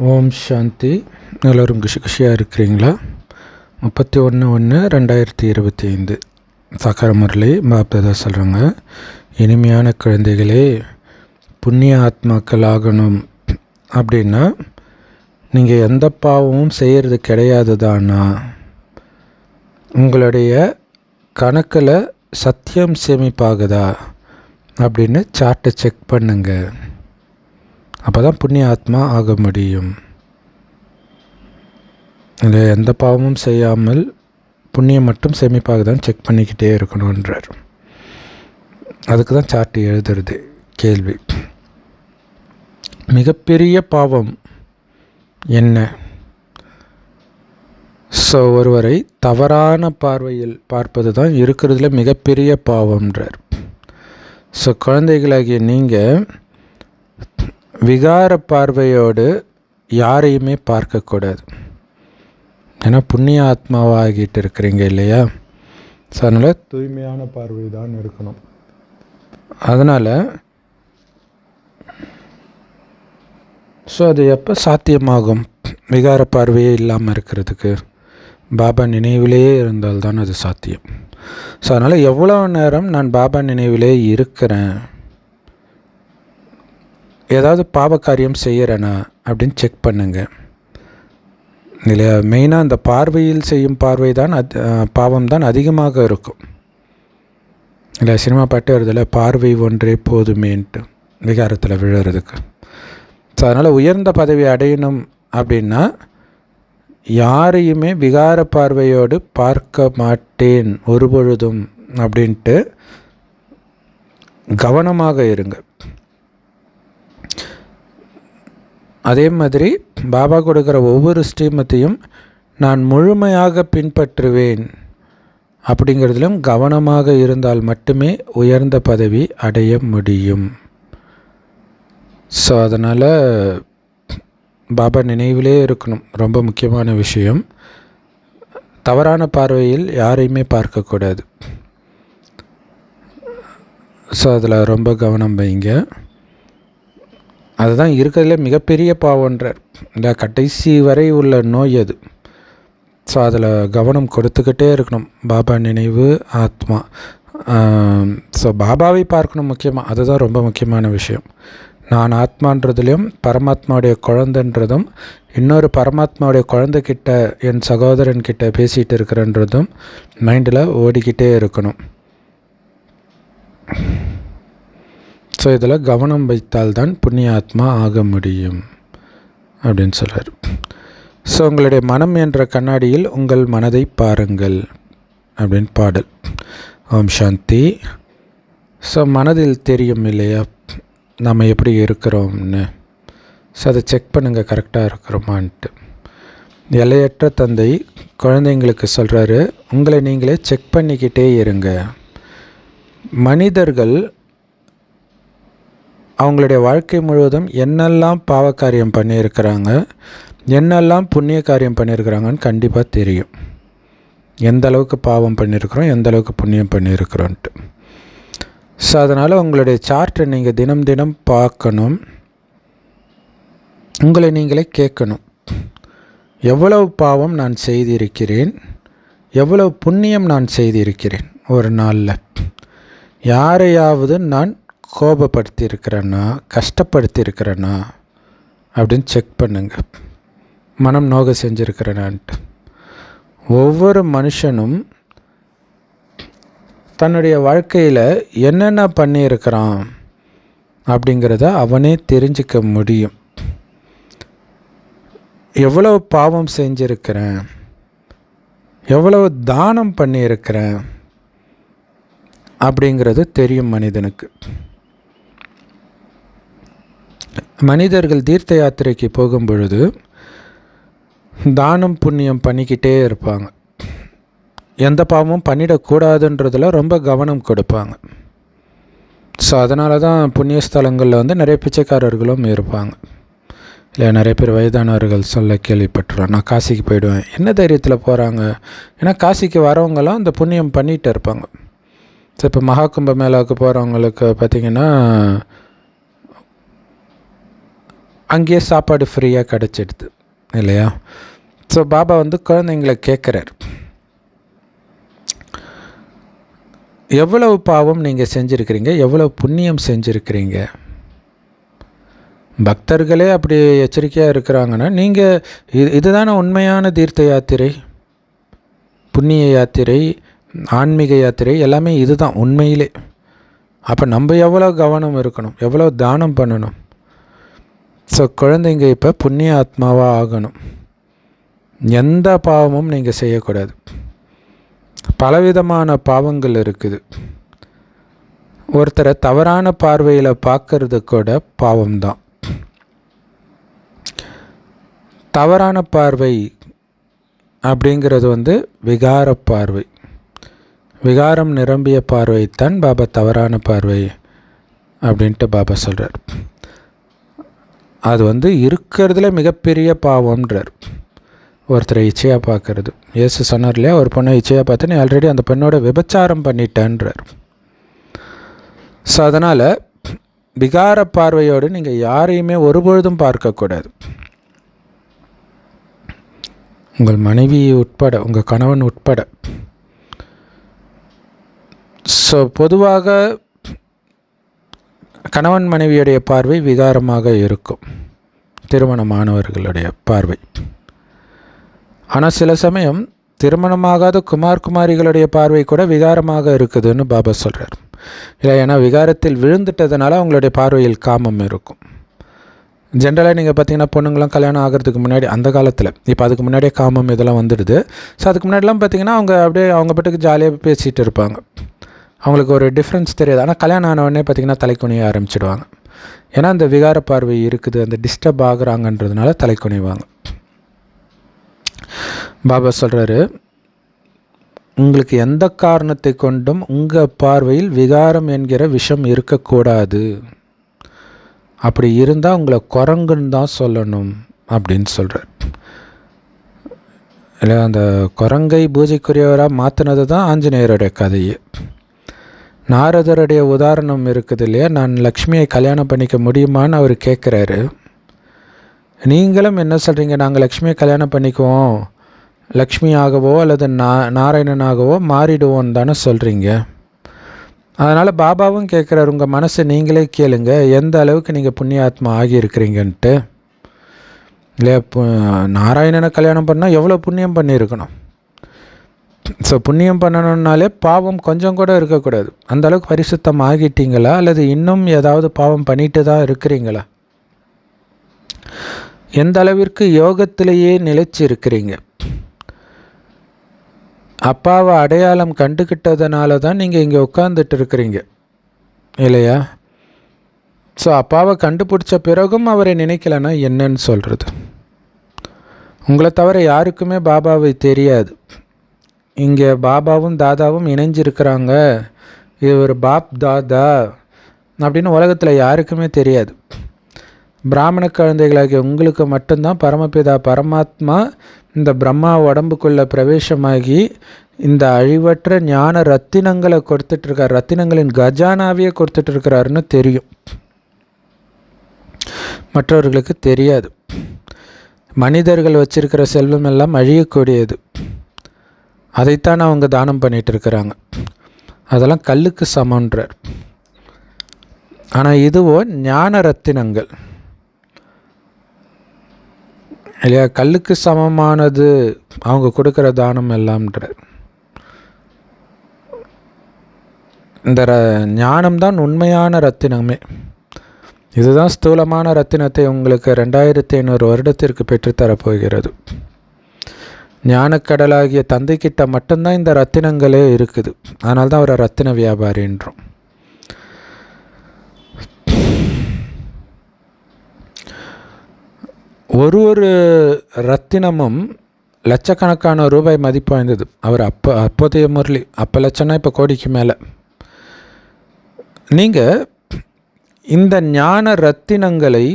ஓம் சாந்தி. எல்லோரும் குஷியாக இருக்கிறீங்களா? 31/1/2025 சாக்கார முரளி பாப்தாதா சொல்கிறாங்க, இனிமையான குழந்தைகளே, புண்ணிய ஆத்மாக்கள் ஆகணும் அப்படின்னா நீங்கள் எந்த பாவமும் செய்கிறது கிடையாது தானா? உங்களுடைய கணக்கில் சத்தியம் சேமிப்பாகுதா அப்படின்னு சார்ட்டை செக் பண்ணுங்கள். அப்போ தான் புண்ணிய ஆத்மா ஆக முடியும். இல்லை, எந்த பாவமும் செய்யாமல் புண்ணியம் மட்டும் சேமிப்பாகுதான்னு செக் பண்ணிக்கிட்டே இருக்கணுன்றார். அதுக்கு தான் சார்ட்டு எழுதுறது. கேள்வி: மிகப்பெரிய பாவம் என்ன? ஒருவரை தவறான பார்வையில் பார்ப்பது தான் இருக்கிறதுல மிகப்பெரிய பாவம்ன்றார். குழந்தைகளாகிய நீங்கள் விகார பார்வையோடு யாரையுமே பார்க்கக்கூடாது. ஏன்னா புண்ணிய ஆத்மாவாகிட்டு இருக்கிறீங்க இல்லையா? அதனால் தூய்மையான பார்வை தான் இருக்கணும். அதனால் அது எப்போ சாத்தியமாகும்? விகார பார்வையே இல்லாமல் இருக்கிறதுக்கு பாபா நினைவிலேயே இருந்தால்தான் அது சாத்தியம். அதனால் எவ்வளோ நேரம் நான் பாபா நினைவிலே இருக்கிறேன், ஏதாவது பாவ காரியம் செய்கிறேனா அப்படின்னு செக் பண்ணுங்க. இல்லை, மெயினாக அந்த பார்வையில் செய்யும் பார்வை தான் பாவம் தான் அதிகமாக இருக்கும். இல்லை, சினிமா பாட்டு வருதில்ல, பார்வை ஒன்றே போதுமேன்ட்டு விகாரத்தில் விழுறதுக்கு. அதனால் உயர்ந்த பதவி அடையணும் அப்படின்னா யாரையுமே விகார பார்வையோடு பார்க்க மாட்டேன் ஒருபொழுதும் அப்படின்ட்டு கவனமாக இருங்க. அதே மாதிரி பாபா கொடுக்குற ஒவ்வொரு ஸ்ரீமத்தையும் நான் முழுமையாக பின்பற்றுவேன் அப்படிங்கிறதுலும் கவனமாக இருந்தால் மட்டுமே உயர்ந்த பதவி அடைய முடியும். அதனால் பாபா நினைவிலே இருக்கணும். ரொம்ப முக்கியமான விஷயம். தவறான பார்வையில் யாரையுமே பார்க்கக்கூடாது. அதில் ரொம்ப கவனம் வைங்க. அதுதான் இருக்கிறதுல மிகப்பெரிய பாவம்ன்றார். இந்த கடைசி வரை உள்ள நோய் அது. அதில் கவனம் கொடுத்துக்கிட்டே இருக்கணும். பாபா நினைவு, ஆத்மா. பாபாவை பார்க்கணும் முக்கியமாக. அதுதான் ரொம்ப முக்கியமான விஷயம். நான் ஆத்மான்றதுலேயும் பரமாத்மாவுடைய குழந்தைன்றதும் இன்னொரு பரமாத்மாவுடைய குழந்தைக்கிட்ட என் சகோதரன்கிட்ட பேசிகிட்டு இருக்கிறன்றதும் மைண்டில் ஓடிக்கிட்டே இருக்கணும். இதில் கவனம் வைத்தால்தான் புண்ணிய ஆத்மா ஆக முடியும் அப்படின்னு சொல்கிறார். உங்களுடைய மனம் என்ற கண்ணாடியில் உங்கள் மனதை பாருங்கள் அப்படின்னு பாடல். ஓம் சாந்தி. மனதில் தெரியும் இல்லையா நம்ம எப்படி இருக்கிறோம்னு. அதை செக் பண்ணுங்கள், கரெக்டாக இருக்கிறோமான்ட்டு. எல்லையற்ற தந்தை குழந்தைங்களுக்கு சொல்கிறாரு, உங்களை நீங்களே செக் பண்ணிக்கிட்டே இருங்க. மனிதர்கள் அவங்களுடைய வாழ்க்கை முழுவதும் என்னெல்லாம் பாவ காரியம் பண்ணியிருக்கிறாங்க, என்னெல்லாம் புண்ணிய காரியம் பண்ணியிருக்கிறாங்கன்னு கண்டிப்பாக தெரியும். எந்த அளவுக்கு பாவம் பண்ணியிருக்கிறோம், எந்த அளவுக்கு புண்ணியம் பண்ணியிருக்கிறோன்ட்டு. அதனால் உங்களுடைய சார்ட்டை நீங்கள் தினம் தினம் பார்க்கணும். உங்களை நீங்களே கேட்கணும், எவ்வளவு பாவம் நான் செய்திருக்கிறேன், எவ்வளவு புண்ணியம் நான் செய்திருக்கிறேன் ஒரு நாளில். யாரையாவது நான் கோபப்படுத்தி இருக்கிறேன்னா, கஷ்டப்படுத்தி இருக்கிறேன்னா அப்படின்னு செக் பண்ணுங்க. மனம் நோக செஞ்சுருக்கிறேனான்ட்டு. ஒவ்வொரு மனுஷனும் தன்னுடைய வாழ்க்கையில் என்னென்ன பண்ணியிருக்கிறான் அப்படிங்கிறத அவனே தெரிஞ்சிக்க முடியும். எவ்வளவு பாவம் செஞ்சுருக்கிறேன், எவ்வளவு தானம் பண்ணியிருக்கிறேன் அப்படிங்கிறது தெரியும் மனிதனுக்கு. மனிதர்கள் தீர்த்த யாத்திரைக்கு போகும் பொழுது தானம் புண்ணியம் பண்ணிக்கிட்டே இருப்பாங்க. எந்த பாவமும் பண்ணிடக்கூடாதுன்றதில் ரொம்ப கவனம் கொடுப்பாங்க. அதனால தான் புண்ணிய ஸ்தலங்களில் நிறைய பிச்சைக்காரர்களும் இருப்பாங்க. இல்லை, நிறைய பேர் வயதானவர்கள் சொல்ல கேள்விப்பட்டுருவாங்க, நான் காசிக்கு போயிடுவேன். என்ன தைரியத்தில் போகிறாங்க? ஏன்னா காசிக்கு வரவங்களாம் அந்த புண்ணியம் பண்ணிகிட்டு இருப்பாங்க. இப்போ மகாகும்ப மேளாவுக்கு போகிறவங்களுக்கு பார்த்திங்கன்னா அங்கேயே சாப்பாடு ஃப்ரீயாக கிடச்சிடுது இல்லையா? ஸோ பாபா வந்து குழந்தைங்களை கேட்குறார், எவ்வளவு பாவம் நீங்கள் செஞ்சுருக்கிறீங்க, எவ்வளவு புண்ணியம் செஞ்சுருக்கிறீங்க? பக்தர்களே அப்படி எச்சரிக்கையாக இருக்கிறாங்கன்னா நீங்கள் இதுதானே உண்மையான தீர்த்த யாத்திரை, புண்ணிய யாத்திரை, ஆன்மீக யாத்திரை எல்லாமே இதுதான் உண்மையிலே. அப்போ நம்ம எவ்வளோ கவனம் இருக்கணும், எவ்வளோ தானம் பண்ணணும். ஸோ குழந்தைங்க இப்போ புண்ணிய ஆத்மாவாக ஆகணும். எந்த பாவமும் நீங்கள் செய்யக்கூடாது. பலவிதமான பாவங்கள் இருக்குது. ஒருத்தரை தவறான பார்வையில் பார்க்கறது கூட பாவம்தான். தவறான பார்வை அப்படிங்கிறது வந்து விகார பார்வை. விகாரம் நிரம்பிய பார்வைத்தான் பாபா தவறான பார்வை அப்படின்ட்டு பாபா சொல்கிறார். அது வந்து இருக்கிறதுல மிகப்பெரிய பாவம்ன்றார். ஒருத்தரை இச்சையாக பார்க்கறது. இயேசு சொன்னார் இல்லையா, ஒரு பொண்ணை இச்சையாக பார்த்து நீ ஆல்ரெடி அந்த பெண்ணோட விபச்சாரம் பண்ணிட்டேன்றார். ஸோ அதனால் விகார பார்வையோடு நீங்கள் யாரையுமே ஒருபொழுதும் பார்க்கக்கூடாது. உங்கள் மனைவி உட்பட, உங்கள் கணவன் உட்பட. ஸோ பொதுவாக கணவன் மனைவியுடைய பார்வை விகாரமாக இருக்கும், திருமணமானவர்களுடைய பார்வை. ஆனால் சில சமயம் திருமணமாகாத குமாரிகளுடைய பார்வை கூட விகாரமாக இருக்குதுன்னு பாபா சொல்கிறார். இல்லை, ஏன்னா விகாரத்தில் விழுந்துட்டதுனால அவங்களுடைய பார்வையில் காமம் இருக்கும். ஜென்ரலாக நீங்கள் பார்த்தீங்கன்னா பொண்ணுங்களாம் கல்யாணம் ஆகிறதுக்கு முன்னாடி, அந்த காலத்தில், இப்போ அதுக்கு முன்னாடியே காமம் இதெல்லாம் வந்துடுது. ஸோ அதுக்கு முன்னாடிலாம் பார்த்திங்கன்னா அவங்க அப்படியே அவங்க பாட்டுக்கு ஜாலியாக பேசிகிட்டு இருப்பாங்க, அவங்களுக்கு ஒரு டிஃப்ரென்ஸ் தெரியாது. ஆனால் கல்யாணம் ஆனவுடனே பார்த்திங்கன்னா தலைக்குனிய ஆரம்பிச்சிடுவாங்க. ஏன்னா அந்த விகார பார்வை இருக்குது, அந்த டிஸ்டர்ப் ஆகுறாங்கன்றதுனால தலைக்குனிவாங்க. பாபா சொல்கிறாரு, உங்களுக்கு எந்த காரணத்தை கொண்டும் உங்கள் பார்வையில் விகாரம் என்கிற விஷம் இருக்கக்கூடாது. அப்படி இருந்தால் உங்களை குரங்குன்னு தான் சொல்லணும் அப்படின்னு சொல்கிறார். இல்லை, அந்த குரங்கை பூஜைக்குரியவராக மாற்றினது தான் ஆஞ்சநேயருடைய கதையே. நாரதருடைய உதாரணம் இருக்குது இல்லையா, நான் லக்ஷ்மியை கல்யாணம் பண்ணிக்க முடியுமான்னு அவர் கேட்குறாரு. நீங்களும் என்ன சொல்கிறீங்க, நாங்கள் லக்ஷ்மியை கல்யாணம் பண்ணிக்குவோம், லக்ஷ்மியாகவோ அல்லது நாராயணனாகவோ மாறிடுவோன்னு தானே சொல்கிறீங்க. அதனால் பாபாவும் கேட்குறாரு, உங்கள் மனசை நீங்களே கேளுங்க, எந்த அளவுக்கு நீங்கள் புண்ணியாத்மா ஆகியிருக்கிறீங்கன்ட்டு. இல்லையா, நாராயணனை கல்யாணம் பண்ணால் எவ்வளோ புண்ணியம் பண்ணியிருக்கணும். ஸோ புண்ணியம் பண்ணணுன்னாலே பாவம் கொஞ்சம் கூட இருக்கக்கூடாது. அந்த அளவுக்கு பரிசுத்தம் ஆகிட்டீங்களா அல்லது இன்னும் ஏதாவது பாவம் பண்ணிட்டு தான் இருக்கிறீங்களா? எந்த அளவிற்கு யோகத்திலேயே நிலைச்சி இருக்கிறீங்க? அப்பாவை அடையாளம் கண்டுக்கிட்டதுனால தான் நீங்கள் இங்கே உட்காந்துட்டு இருக்கிறீங்க இல்லையா? ஸோ அப்பாவை கண்டுபிடிச்ச பிறகும் அவரை நினைக்கலைன்னா என்னன்னு சொல்கிறது? உங்களை தவிர யாருக்குமே பாபாவை தெரியாது. இங்கே பாபாவும் தாதாவும் இணைஞ்சிருக்கிறாங்க, இது ஒரு பாப் தாதா அப்படின்னு உலகத்தில் யாருக்குமே தெரியாது. பிராமண குழந்தைகளாகிய உங்களுக்கு மட்டும்தான் பரமபிதா பரமாத்மா இந்த பிரம்மா உடம்புக்குள்ளே பிரவேசமாகி இந்த அழிவற்ற ஞான ரத்தினங்களை கொடுத்துட்ருக்கார், ரத்தினங்களின் கஜானாவையே கொடுத்துட்ருக்கிறாருன்னு தெரியும். மற்றவர்களுக்கு தெரியாது. மனிதர்கள் வச்சிருக்கிற செல்வம் எல்லாம் அழியக்கூடியது, அதைத்தான் அவங்க தானம் பண்ணிகிட்டு இருக்கிறாங்க. அதெல்லாம் கல்லுக்கு சமன்றார். ஆனால் இதுவோ ஞான ரத்தினங்கள் இல்லையா, கல்லுக்கு சமமானது அவங்க கொடுக்குற தானம் எல்லாம்ன்றார். இந்த ஞானம்தான் உண்மையான ரத்தினமே. இதுதான் ஸ்தூலமான ரத்தினத்தை உங்களுக்கு 2500 வருடத்திற்கு பெற்றுத்தரப்போகிறது. ஞானக்கடலாகிய தந்தைக்கிட்ட மட்டும்தான் இந்த ரத்தினங்களே இருக்குது. அதனால தான் அவரை ரத்தின வியாபாரின்றோம். ஒரு ரத்தினமும் லட்சக்கணக்கான ரூபாய் மதிப்பு வாய்ந்தது. அவர் அப்போதைய முரளி, அப்போ லட்சம்னா இப்போ கோடிக்கு மேலே. நீங்கள் இந்த ஞான ரத்தினங்களை,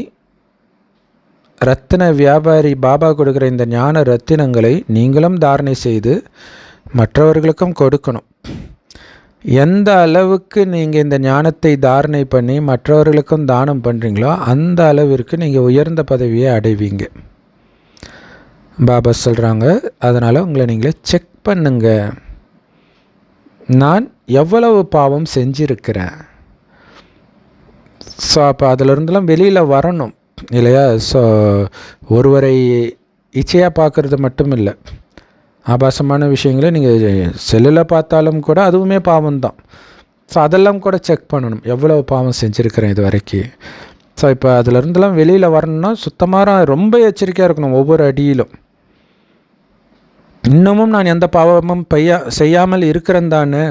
ரத்தின வியாபாரி பாபா கொடுக்குற இந்த ஞான ரத்தினங்களை நீங்களும் தாரணை செய்து மற்றவர்களுக்கும் கொடுக்கணும். எந்த அளவுக்கு நீங்கள் இந்த ஞானத்தை தாரணை பண்ணி மற்றவர்களுக்கும் தானம் பண்ணுறீங்களோ அந்த அளவிற்கு நீங்கள் உயர்ந்த பதவியை அடைவீங்க. பாபா சொல்கிறாங்க, அதனால் உங்களை நீங்களே செக் பண்ணுங்க. நான் எவ்வளவு பாவம் செஞ்சுருக்கிறேன். ஸோ அப்போ அதிலிருந்தெல்லாம் வெளியில் வரணும் இல்லையா? ஸோ ஒருவரை இச்சையாக பார்க்குறது மட்டும் இல்லை, ஆபாசமான விஷயங்களை நீங்கள் செல்லில் பார்த்தாலும் கூட அதுவுமே பாவம்தான். ஸோ அதெல்லாம் கூட செக் பண்ணணும், எவ்வளோ பாவம் செஞ்சுருக்கிறேன் இது வரைக்கும். ஸோ இப்போ அதிலிருந்தெல்லாம் வெளியில் வரணும்னா சுத்தமாக ரொம்ப எச்சரிக்கையாக இருக்கணும். ஒவ்வொரு அடியிலும் இன்னமும் நான் எந்த பாவமும் செய்யாமல் இருக்கிறேன் தானே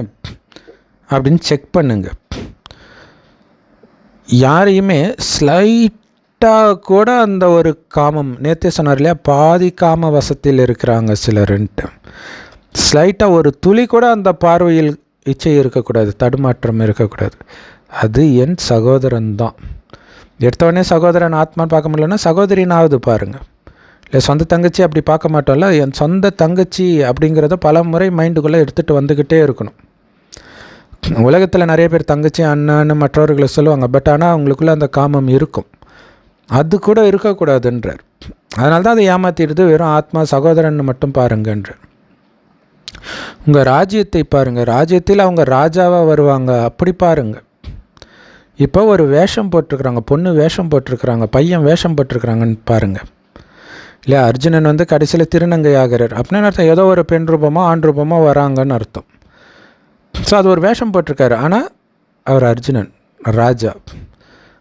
அப்படின்னு செக் பண்ணுங்க. யாரையுமே ஸ்லைட்டாக கூட அந்த ஒரு காமம், நேற்றே சொன்னார் இல்லையா, பாதி காம வசத்தில் இருக்கிறாங்க சிலருன்ட்டு, ஸ்லைட்டாக ஒரு துளி கூட அந்த பார்வையில் இச்சை இருக்கக்கூடாது, தடுமாற்றம் இருக்கக்கூடாது. அது என் சகோதரன் தான். எடுத்தவொடனே சகோதரன் ஆத்மான்னு பார்க்க முடியலன்னா சகோதரினாவது பாருங்கள். இல்லை சொந்த தங்கச்சி அப்படி பார்க்க மாட்டோம்ல, என் சொந்த தங்கச்சி அப்படிங்கிறத பல முறை மைண்டுக்குள்ளே எடுத்துகிட்டு வந்துக்கிட்டே இருக்கணும். உலகத்தில் நிறைய பேர் தங்கச்சி அண்ணன்னு மற்றவர்களை சொல்லுவாங்க, பட் ஆனால் அவங்களுக்குள்ளே அந்த காமம் இருக்கும், அது கூட இருக்கக்கூடாதுன்றார். அதனால தான் அதை ஏமாற்றிடுது, வெறும் ஆத்மா சகோதரன் மட்டும் பாருங்கன்றார். உங்கள் ராஜ்யத்தை பாருங்கள், ராஜ்யத்தில் அவங்க ராஜாவாக வருவாங்க, அப்படி பாருங்கள். இப்போ ஒரு வேஷம் போட்டிருக்கிறாங்க, பொண்ணு வேஷம் போட்டிருக்கிறாங்க, பையன் வேஷம் போட்டிருக்கிறாங்கன்னு பாருங்கள் இல்லையா. அர்ஜுனன் வந்து கடைசியில் திருநங்கை ஆகிறார் அப்படின்னு அர்த்தம், ஏதோ ஒரு பெண் ரூபமோ ஆண் ரூபமோ வராங்கன்னு அர்த்தம். ஸோ அது ஒரு வேஷம் போட்டிருக்காரு, ஆனால் அவர் அர்ஜுனன் ராஜா.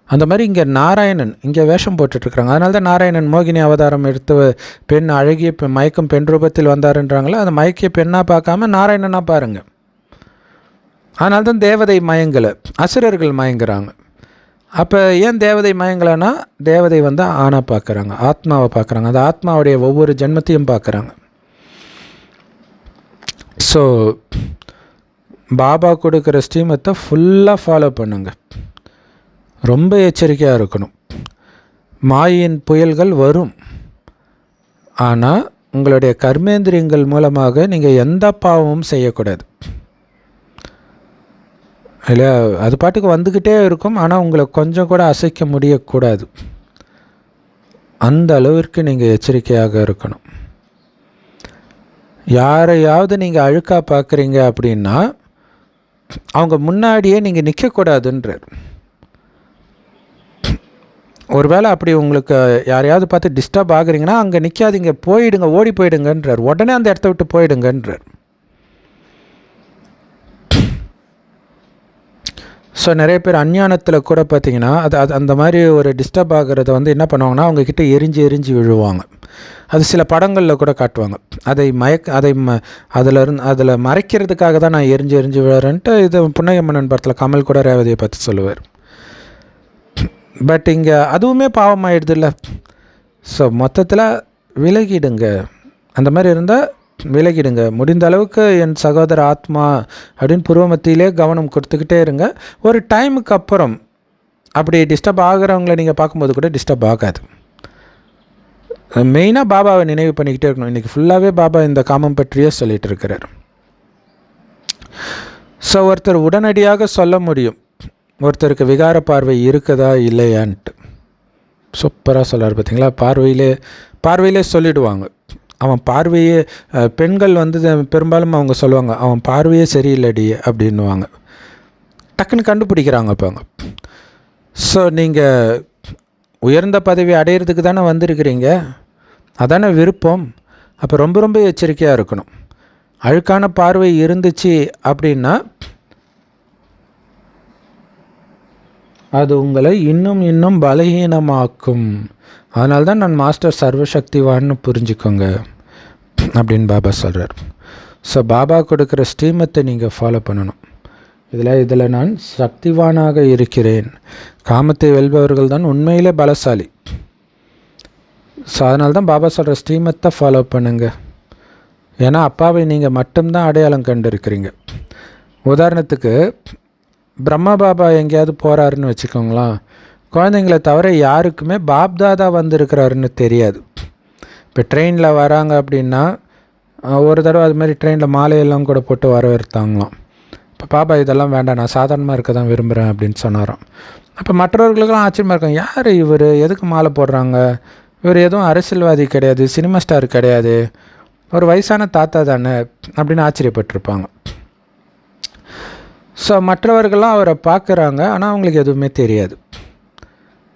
அந்த மாதிரி இங்கே நாராயணன் இங்கே வேஷம் போட்டுட்ருக்குறாங்க. அதனால தான் நாராயணன் மோகினி அவதாரம் எடுத்து பெண் அழகிய மயக்கும் பெண் ரூபத்தில் வந்தாருன்றாங்களோ, அந்த மயக்கிய பெண்ணாக பார்க்காம நாராயணனாக பாருங்கள். அதனால தான் தேவதை மயங்கலை, அசுரர்கள் மயங்குறாங்க. அப்போ ஏன் தேவதை மயங்கலைன்னா, தேவதை வந்து ஆணாக பார்க்குறாங்க, ஆத்மாவை பார்க்குறாங்க, அந்த ஆத்மாவுடைய ஒவ்வொரு ஜென்மத்தையும் பார்க்குறாங்க. ஸோ பாபா கொடுக்குற ஸ்ரீமத்தை ஃபுல்லாக ஃபாலோ பண்ணுங்க, ரொம்ப எச்சரிக்கையாக இருக்கணும். மாயின் புயல்கள் வரும், ஆனால் உங்களுடைய கர்மேந்திரியங்கள் மூலமாக நீங்கள் எந்த பாவமும் செய்யக்கூடாது இல்லையா. அது பாட்டுக்கு வந்துக்கிட்டே இருக்கும், ஆனால் உங்களை கொஞ்சம் கூட அசைக்க முடியக்கூடாது. அந்த அளவிற்கு நீங்கள் எச்சரிக்கையாக இருக்கணும். யாரையாவது நீங்கள் அழுக்காக பார்க்குறீங்க அப்படின்னா அவங்க முன்னாடியே நீங்கள் நிற்கக்கூடாதுன்றார். ஒருவேளை அப்படி உங்களுக்கு யாரையாவது பார்த்து டிஸ்டர்ப் ஆகுறீங்கன்னா அங்கே நிற்காதீங்க, போயிடுங்க, ஓடி போயிடுங்கன்றார். உடனே அந்த இடத்த விட்டு போயிடுங்கன்றார். ஸோ நிறைய பேர் அஞ்ஞானத்தில் கூட பார்த்திங்கன்னா அது அந்த மாதிரி ஒரு டிஸ்டர்ப் ஆகிறத வந்து என்ன பண்ணுவாங்கன்னா அவங்கக்கிட்ட எரிஞ்சு விழுவாங்க. அது சில படங்களில் கூட காட்டுவாங்க. அதில் மறைக்கிறதுக்காக தான் நான் எரிஞ்சு விழுறேன்ட்டு இது புன்னகைமன்னன் படத்தில் கமல் கூட ரேவதியை பற்றி சொல்லுவார். பட் இங்கே அதுவுமே பாவமாயிடுது இல்லை. ஸோ மொத்தத்தில் விலகிடுங்க, அந்த மாதிரி இருந்தால் விலகிடுங்க. முடிந்த அளவுக்கு என் சகோதர ஆத்மா அப்படின்னு புருவமத்திலே கவனம் கொடுத்துக்கிட்டே இருங்க. ஒரு டைமுக்கு அப்புறம் அப்படி டிஸ்டர்ப் ஆகிறவங்கள நீங்கள் பார்க்கும்போது கூட டிஸ்டர்ப் ஆகாது. மெயினாக பாபாவை நினைவு பண்ணிக்கிட்டே இருக்கணும். இன்றைக்கி ஃபுல்லாகவே பாபா இந்த காமம் பற்றியே சொல்லிகிட்டு இருக்கிறார். ஸோ ஒருத்தர் உடனடியாக சொல்ல முடியும் ஒருத்தருக்கு விகார பார்வை இருக்குதா இல்லையான்ட்டு. சூப்பராக சொல்லார் பார்த்தீங்களா. பார்வையிலே சொல்லிவிடுவாங்க. அவன் பார்வையே, பெண்கள் வந்து பெரும்பாலும் அவங்க சொல்லுவாங்க, அவன் பார்வையே சரியில்லடி அப்படின்வாங்க. டக்குன்னு கண்டுபிடிக்கிறாங்க இப்போ. ஸோ நீங்கள் உயர்ந்த பதவி அடையிறதுக்கு தானே வந்திருக்கிறீங்க, அதானே விருப்பம். அப்போ ரொம்ப எச்சரிக்கையாக இருக்கணும். அழுக்கான பார்வை இருந்துச்சு அப்படின்னா அது உங்களை இன்னும் பலகீனமாக்கும். அதனால தான் நான் மாஸ்டர் சர்வசக்திவான்னு புரிஞ்சுக்கோங்க அப்படின்னு பாபா சொல்கிறார். ஸோ பாபா கொடுக்குற ஸ்ரீமத்தை நீங்கள் ஃபாலோ பண்ணணும். இதில் நான் சக்திவானாக இருக்கிறேன். காமத்தை வெல்பவர்கள் தான் உண்மையிலே பலசாலி. ஸோ அதனால தான் பாபா சொல்கிற ஸ்ரீமத்தை ஃபாலோ பண்ணுங்க. ஏன்னா அப்பாவை நீங்கள் மட்டும்தான் அடையாளம் கண்டு இருக்கிறீங்க. உதாரணத்துக்கு பிரம்மா பாபா எங்கேயாவது போகிறாருன்னு வச்சுக்கோங்களேன், குழந்தைங்களை தவிர யாருக்குமே பாப்தாதா வந்திருக்கிறாருன்னு தெரியாது. இப்போ ட்ரெயினில் வராங்க அப்படின்னா ஒரு தடவை அது மாதிரி ட்ரெயினில் மாலையெல்லாம் கூட போட்டு வரவேற்றாங்களாம். இப்போ பாபா இதெல்லாம் வேண்டாம், நான் சாதாரணமாக இருக்க தான் விரும்புகிறேன் அப்படின்னு சொன்னாராம். அப்போ மற்றவர்களுக்கெல்லாம் ஆச்சரியமாக இருக்கும், யார் இவர், எதுக்கு மாலை போடுறாங்க, இவர் எதுவும் அரசியல்வாதி கிடையாது, சினிமா ஸ்டார் கிடையாது, ஒரு வயசான தாத்தா தானே அப்படின்னு ஆச்சரியப்பட்டிருப்பாங்க. ஸோ மற்றவர்கள்லாம் அவரை பார்க்குறாங்க, ஆனால் அவங்களுக்கு எதுவுமே தெரியாது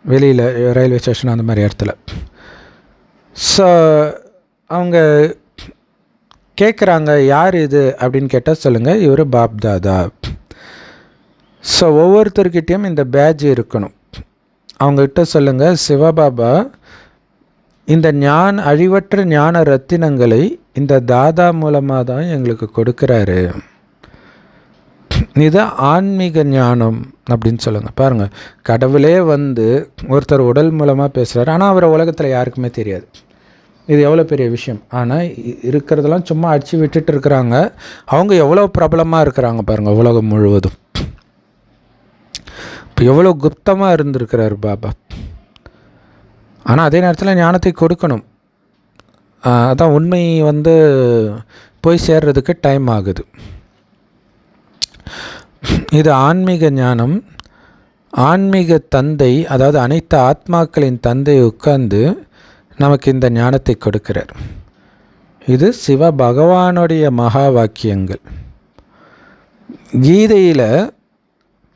வெளியில் ரயில்வே ஸ்டேஷன் அந்த மாதிரி இடத்துல. ஸோ அவங்க கேட்குறாங்க, யார் இது அப்படின்னு கேட்டால் சொல்லுங்கள், இவர் பாப் தாதா. ஸோ ஒவ்வொருத்தர்கிட்டையும் இந்த பேட்ஜ் இருக்கணும். அவங்ககிட்ட சொல்லுங்கள், சிவபாபா இந்த அழிவற்ற ஞான ரத்தினங்களை இந்த தாதா மூலமாக தான் எங்களுக்கு கொடுக்குறாரு. இது ஆன்மீக ஞானம் அப்படின்னு சொல்லுங்கள். பாருங்கள், கடவுளே வந்து ஒருத்தர் உடல் மூலமாக பேசுகிறார், ஆனால் அவரை உலகத்தில் யாருக்குமே தெரியாது. இது எவ்வளோ பெரிய விஷயம். ஆனால் இருக்கிறதெல்லாம் சும்மா அடித்து விட்டுட்டு இருக்கிறாங்க. அவங்க எவ்வளோ பிரபலமாக இருக்கிறாங்க பாருங்கள் உலகம் முழுவதும். இப்போ எவ்வளோ குப்தமாக இருந்திருக்கிறார் பாபா. ஆனால் அதே நேரத்தில் ஞானத்தை கொடுக்கணும். அதான் உண்மை வந்து போய் சேர்றதுக்கு டைம் ஆகுது. இது ஆன்மீக ஞானம். ஆன்மீக தந்தை, அதாவது அனைத்து ஆத்மாக்களின் தந்தை உட்கார்ந்து நமக்கு இந்த ஞானத்தை கொடுக்கிறார். இது சிவ பகவானுடைய மகா வாக்கியங்கள். கீதையில்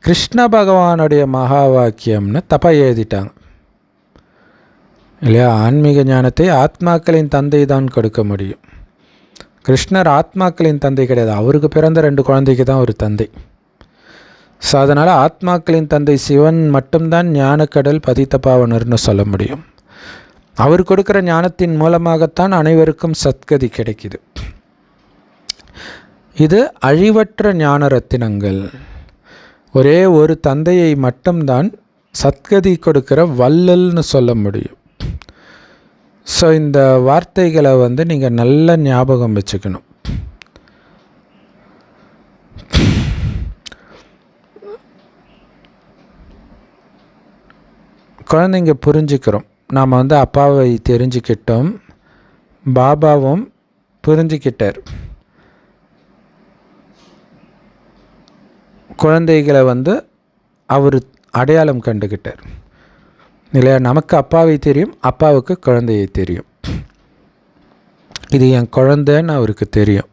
கிருஷ்ண பகவானுடைய மகா வாக்கியம்னு தப்பாக எழுதிட்டாங்க இல்லையா? ஆன்மீக ஞானத்தை ஆத்மாக்களின் தந்தை தான் கொடுக்க முடியும். கிருஷ்ணர் ஆத்மாக்களின் தந்தை கிடையாது, அவருக்கு பிறந்த 2 குழந்தைக்கு தான் ஒரு தந்தை. ஸோ அதனால் ஆத்மாக்களின் தந்தை சிவன் மட்டும்தான் ஞானக்கடல் பதித்த பாவனர்னு சொல்ல முடியும். அவர் கொடுக்குற ஞானத்தின் மூலமாகத்தான் அனைவருக்கும் சத்கதி கிடைக்குது. இது அழிவற்ற ஞான ரத்தினங்கள். ஒரே ஒரு தந்தையை மட்டும்தான் சத்கதி கொடுக்கிற வள்ளல்னு சொல்ல முடியும். ஸோ இந்த வார்த்தைகளை வந்து நீங்கள் நல்ல ஞாபகம் வச்சுக்கணும். குழந்தைங்க புரிஞ்சுக்கிறோம், நாம் வந்து அப்பாவை தெரிஞ்சுக்கிட்டோம், பாபாவும் புரிஞ்சுக்கிட்டார். குழந்தைகளை வந்து அவர் அடையாளம் கண்டுக்கிட்டார் இல்லையா? நமக்கு அப்பாவை தெரியும், அப்பாவுக்கு குழந்தையை தெரியும். இது என் குழந்தைன்னு அவருக்கு தெரியும்.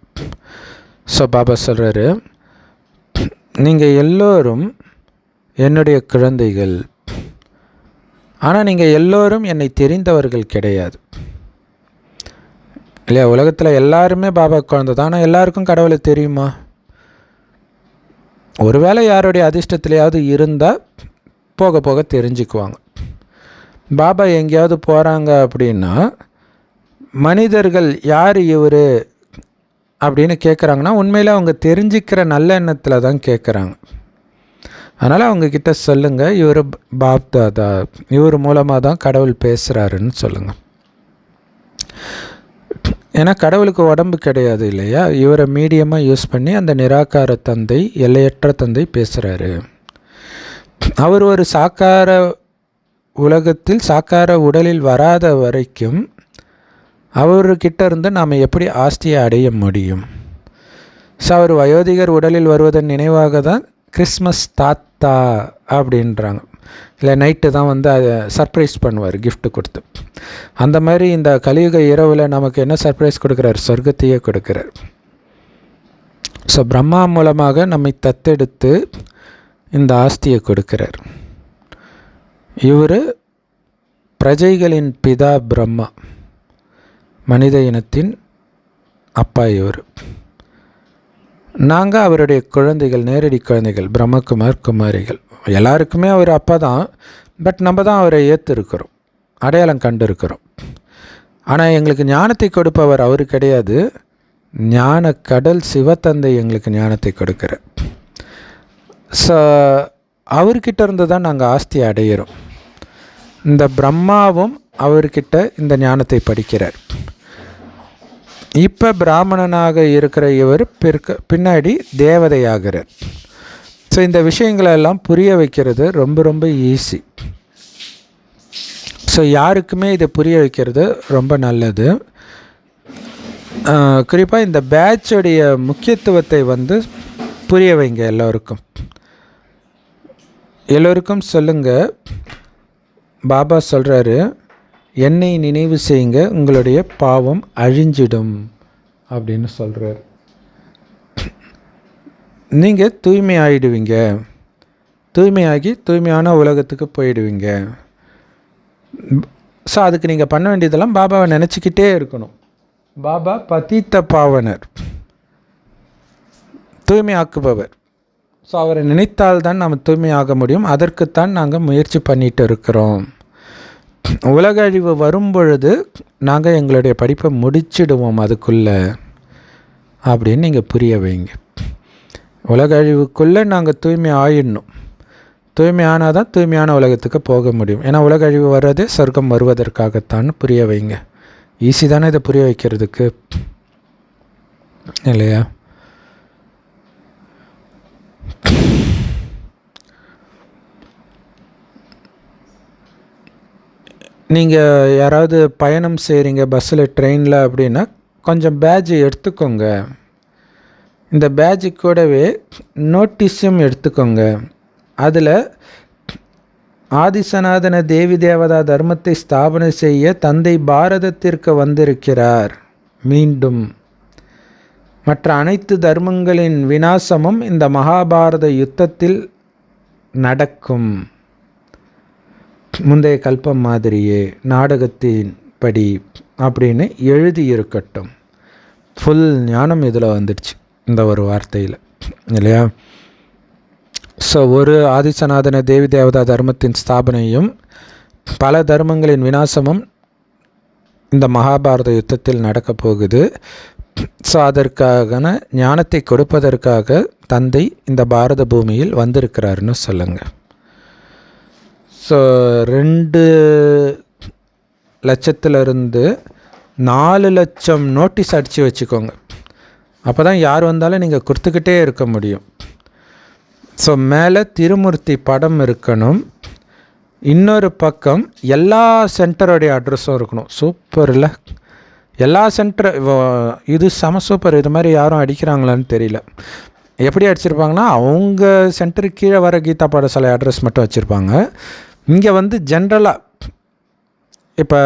ஸோ பாபா சொல்கிறாரு, நீங்கள் எல்லோரும் என்னுடைய குழந்தைகள், ஆனால் நீங்கள் எல்லோரும் என்னை தெரிந்தவர்கள் கிடையாது இல்லையா? உலகத்தில் எல்லாருமே பாபா குழந்தை தான், ஆனால் எல்லாருக்கும் கடவுளை தெரியுமா? ஒருவேளை யாருடைய அதிர்ஷ்டத்துலையாவது இருந்தால் போக போக தெரிஞ்சுக்குவாங்க. பாபா எங்கேயாவது போகிறாங்க அப்படின்னா மனிதர்கள் யார் இவர் அப்படின்னு கேட்குறாங்கன்னா உண்மையில் அவங்க தெரிஞ்சுக்கிற நல்ல எண்ணத்தில் தான் கேட்குறாங்க. அதனால் அவங்கக்கிட்ட சொல்லுங்கள், இவர் பாப் தாதா, இவர் மூலமாக தான் கடவுள் பேசுகிறாருன்னு சொல்லுங்கள். ஏன்னா கடவுளுக்கு உடம்பு கிடையாது இல்லையா? இவரை மீடியமாக யூஸ் பண்ணி அந்த நிராகார தந்தை, எல்லையற்ற தந்தை பேசுகிறாரு. அவர் ஒரு சாக்கார உலகத்தில் சாக்கார உடலில் வராத வரைக்கும் அவர்கிட்ட இருந்து நாம் எப்படி ஆஸ்தியை அடைய முடியும்? ஸோ அவர் வயோதிகர் உடலில் வருவதன் நினைவாக தான் கிறிஸ்மஸ் தாத்தா அப்படின்றாங்க. இல்லை நைட்டு தான் வந்து அதை சர்ப்ரைஸ் பண்ணுவார் கிஃப்ட் கொடுத்து. அந்த மாதிரி இந்த கலியுக இரவில் நமக்கு என்ன சர்ப்ரைஸ் கொடுக்குறார்? சொர்க்கத்தையே கொடுக்குறார். ஸோ பிரம்மா மூலமாக நம்மை தத்தெடுத்து இந்த ஆஸ்தியை கொடுக்கிறார். இவர் பிரஜைகளின் பிதா பிரம்மா, மனித இனத்தின் அப்பா இவர். நாங்கள் அவருடைய குழந்தைகள், நேரடி குழந்தைகள், பிரம்மகுமார் குமாரிகள். எல்லாருக்குமே அவர் அப்பா தான், பட் நம்ம தான் அவரை ஏற்றிருக்கிறோம், அடையாளம் கண்டிருக்கிறோம். ஆனால் எங்களுக்கு ஞானத்தை கொடுப்பவர் அவர் கிடையாது, ஞான கடல் சிவத்தந்தை எங்களுக்கு ஞானத்தை கொடுக்கிறார். ஸோ அவர்கிட்ட இருந்து தான் நாங்கள் ஆஸ்தியை அடையிறோம். இந்த பிரம்மாவும் அவர்கிட்ட இந்த ஞானத்தை படிக்கிறார். இப்போ பிராமணனாக இருக்கிற இவர் பின்னாடி தேவதையாகிறார். ஸோ இந்த விஷயங்களெல்லாம் புரிய வைக்கிறது ரொம்ப ரொம்ப ஈஸி. ஸோ யாருக்குமே இதை புரிய வைக்கிறது ரொம்ப நல்லது. குறிப்பாக இந்த பேட்சுடைய முக்கியத்துவத்தை வந்து புரிய வைங்க எல்லோருக்கும் சொல்லுங்கள். பாபா சொல்கிறாரு, என்னை நினைவு செய்யுங்க, உங்களுடைய பாவம் அழிஞ்சிடும் அப்படின்னு சொல்கிறார். நீங்கள் தூய்மை ஆகிடுவீங்க, தூய்மையாகி தூய்மையான உலகத்துக்கு போயிடுவீங்க. ஸோ அதுக்கு நீங்கள் பண்ண வேண்டியதெல்லாம் பாபாவை நினச்சிக்கிட்டே இருக்கணும். பாபா பதீத்த பாவனர், தூய்மையாக்குபவர். ஸோ அவரை நினைத்தால்தான் நாம் தூய்மையாக முடியும். அதற்குத்தான் நாங்கள் முயற்சி பண்ணிட்டு இருக்கிறோம். உலக அழிவு வரும் பொழுது நாங்கள் எங்களுடைய படிப்பை முடிச்சிடுவோம் அதுக்குள்ளே அப்படின்னு நீங்கள் புரிய வைங்க. உலக அழிவுக்குள்ளே நாங்கள் தூய்மை ஆயிடணும். தூய்மை ஆனால் தான் தூய்மையான உலகத்துக்கு போக முடியும். ஏன்னா உலக அழிவு வர்றதே சொர்க்கம் வருவதற்காகத்தான் புரிய வைங்க. ஈஸி தானே இதை புரிய வைக்கிறதுக்கு, இல்லையா? நீங்கள் யாராவது பயணம் செய்கிறீங்க பஸ்ஸில், ட்ரெயினில் அப்படின்னா கொஞ்சம் பேட்ஜ் எடுத்துக்கோங்க. இந்த பேட்ஜு கூடவே நோட்டீஸும் எடுத்துக்கோங்க. அதில் ஆதிசநாதன தேவி தேவதா தர்மத்தை ஸ்தாபனை செய்ய தந்தை பாரதத்திற்கு வந்திருக்கிறார். மீண்டும் மற்ற அனைத்து தர்மங்களின் விநாசமும் இந்த மகாபாரத யுத்தத்தில் நடக்கும். முந்தைய கல்பம் மாதிரியே நாடகத்தின் படி அப்படின்னு எழுதியிருக்கட்டும். ஃபுல் ஞானம் இதில் வந்துடுச்சு இந்த ஒரு வார்த்தையில், இல்லையா? ஸோ ஒரு ஆதிசநாதன தேவி தேவதா தர்மத்தின் ஸ்தாபனையும் பல தர்மங்களின் விநாசமும் இந்த மகாபாரத யுத்தத்தில் நடக்கப் போகுது. ஸோ அதற்கான ஞானத்தை கொடுப்பதற்காக தந்தை இந்த பாரத பூமியில் வந்திருக்கிறாருன்னு சொல்லுங்கள். ஸோ 2 லட்சத்திலிருந்து 4 லட்சம் நோட்டீஸ் அடித்து வச்சுக்கோங்க. அப்போ தான் யார் வந்தாலும் நீங்கள் கொடுத்துக்கிட்டே இருக்க முடியும். ஸோ மேலே திருமூர்த்தி படம் இருக்கணும். இன்னொரு பக்கம் எல்லா சென்டரோடைய அட்ரஸும் இருக்கணும். சூப்பர் இல்லை? எல்லா சென்டர் இது செம சூப்பர். இது மாதிரி யாரும் அடிக்கிறாங்களான்னு தெரியல. எப்படி அடிச்சிருப்பாங்கன்னா, அவங்க சென்டருக்கு கீழே வர கீதா பாடசாலை அட்ரஸ் மட்டும் வச்சுருப்பாங்க. இங்கே வந்து ஜென்ரலாக இப்போ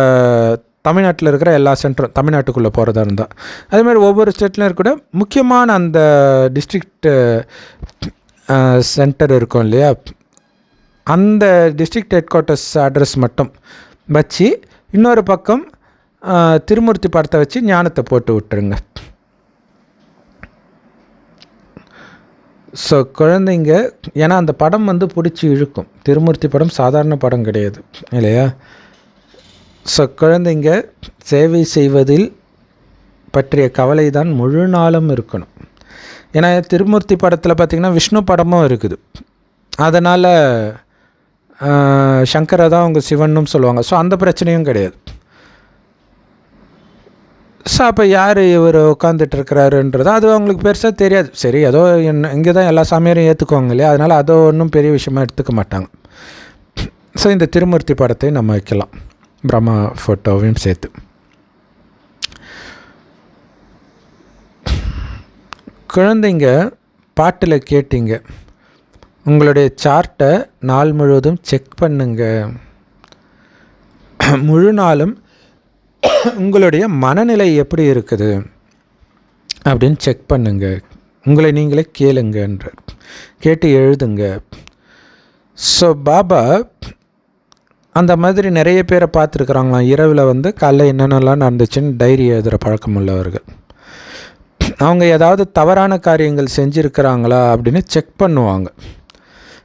தமிழ்நாட்டில் இருக்கிற எல்லா சென்டரும் தமிழ்நாட்டுக்குள்ளே போகிறதா இருந்தால், அதேமாதிரி ஒவ்வொரு ஸ்டேட்லையும் கூட முக்கியமான அந்த டிஸ்ட்ரிக்ட் சென்டர் இருக்கும் இல்லையா, அந்த டிஸ்ட்ரிக்ட் ஹெட் குவார்ட்டர்ஸ் அட்ரஸ் மட்டும் வச்சு இன்னொரு பக்கம் திருமூர்த்தி படத்தை வச்சு ஞானத்தை போட்டு விட்டுருங்க. ஸோ குழந்தைங்க, ஏன்னா அந்த படம் வந்து பிடிச்சி இழுக்கும். திருமூர்த்தி படம் சாதாரண படம் கிடையாது, இல்லையா? ஸோ குழந்தைங்க சேவை செய்வதில் பற்றிய கவலை தான் முழு நாளும் இருக்கணும். ஏன்னா திருமூர்த்தி படத்தில் பார்த்திங்கன்னா விஷ்ணு படமும் இருக்குது. அதனால் சங்கரை தான் அவங்க சிவனும் சொல்லுவாங்க. ஸோ அந்த பிரச்சனையும் கிடையாது. ஸோ அப்போ யார் இவர் உட்காந்துட்டு இருக்கிறாருன்றது அது அவங்களுக்கு பெருசாக தெரியாது. சரி, ஏதோ இங்கே தான் எல்லா சாமியாரையும் ஏற்றுக்குவாங்க இல்லையா, அதனால் அதோ ஒன்றும் பெரிய விஷயமா எடுத்துக்க மாட்டாங்க. ஸோ இந்த திருமூர்த்தி படத்தை நம்ம வைக்கலாம், பிரம்மா ஃபோட்டோவையும் சேர்த்து. குழந்தைங்க பாட்டில் கேட்டீங்க, உங்களுடைய சார்ட்டை நாள் முழுவதும் செக் பண்ணுங்க. முழு நாளும் உங்களுடைய மனநிலை எப்படி இருக்குது அப்படின்னு செக் பண்ணுங்க. உங்களை நீங்களே கேளுங்கன்ற, கேட்டு எழுதுங்க. ஸோ பாபா அந்த மாதிரி நிறைய பேரை பார்த்துருக்குறாங்களாம். இரவில் வந்து காலைல என்னென்னலாம் நடந்துச்சுன்னு டைரி எழுதுகிற பழக்கம் உள்ளவர்கள். அவங்க ஏதாவது தவறான காரியங்கள் செஞ்சுருக்கிறாங்களா அப்படின்னு செக் பண்ணுவாங்க.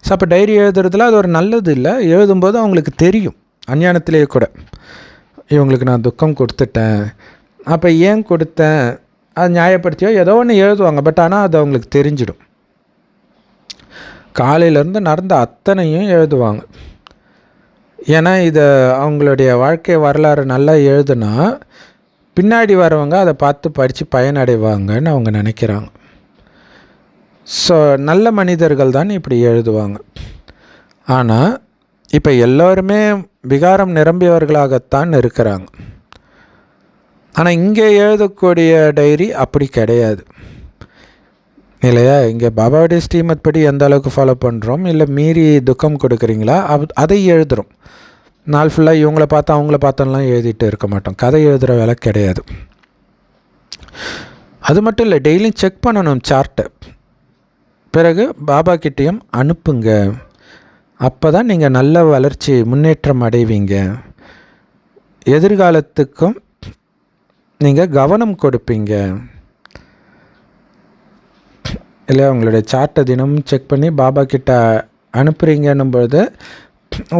ஸோ அப்போ டைரி எழுதுறதுல அது ஒரு நல்லது இல்லை. எழுதும்போது அவங்களுக்கு தெரியும், அஞ்ஞானத்திலேயே கூட, இவங்களுக்கு நான் துக்கம் கொடுத்துட்டேன், அப்போ ஏன் கொடுத்தேன், அது நியாயப்படுத்தியோ ஏதோ ஒன்று எழுதுவாங்க. பட் ஆனால் அது அவங்களுக்கு தெரிஞ்சிடும். காலையிலேருந்து நடந்த அத்தனையும் எழுதுவாங்க. ஏன்னா இதை அவங்களுடைய வாழ்க்கை வரலாறு நல்லா எழுதுனா பின்னாடி வரவங்க அதை பார்த்து படித்து பயனடைவாங்கன்னு அவங்க நினைக்கிறாங்க. ஸோ நல்ல மனிதர்கள் தான் இப்படி எழுதுவாங்க. ஆனால் இப்போ எல்லோருமே விகாரம் நிரம்பியவர்களாகத்தான் இருக்கிறாங்க. ஆனால் இங்கே எழுதக்கூடிய டைரி அப்படி கிடையாது. இல்லையா? இங்கே பாபாவுடைய ஸ்ரீமத் படி எந்த அளவுக்கு ஃபாலோ பண்ணுறோம், இல்லை மீறி துக்கம் கொடுக்குறீங்களா, அதை எழுதுகிறோம். நாள் ஃபுல்லாக இவங்கள பார்த்தா அவங்கள பார்த்தோம்லாம் எழுதிட்டு இருக்க மாட்டோம். கதை எழுதுகிற வேலை கிடையாது. அது மட்டும் இல்லை, டெய்லியும் செக் பண்ணணும் சார்ட்டை. பிறகு பாபா கிட்டேயும் அனுப்புங்க. அப்போ தான் நீங்கள் நல்ல வளர்ச்சி முன்னேற்றம் அடைவீங்க. எதிர்காலத்துக்கும் நீங்கள் கவனம் கொடுப்பீங்க. இல்லை, உங்களுடைய சார்ட்டை தினமும் செக் பண்ணி பாபா கிட்ட அனுப்புகிறீங்கன்னும் பொழுது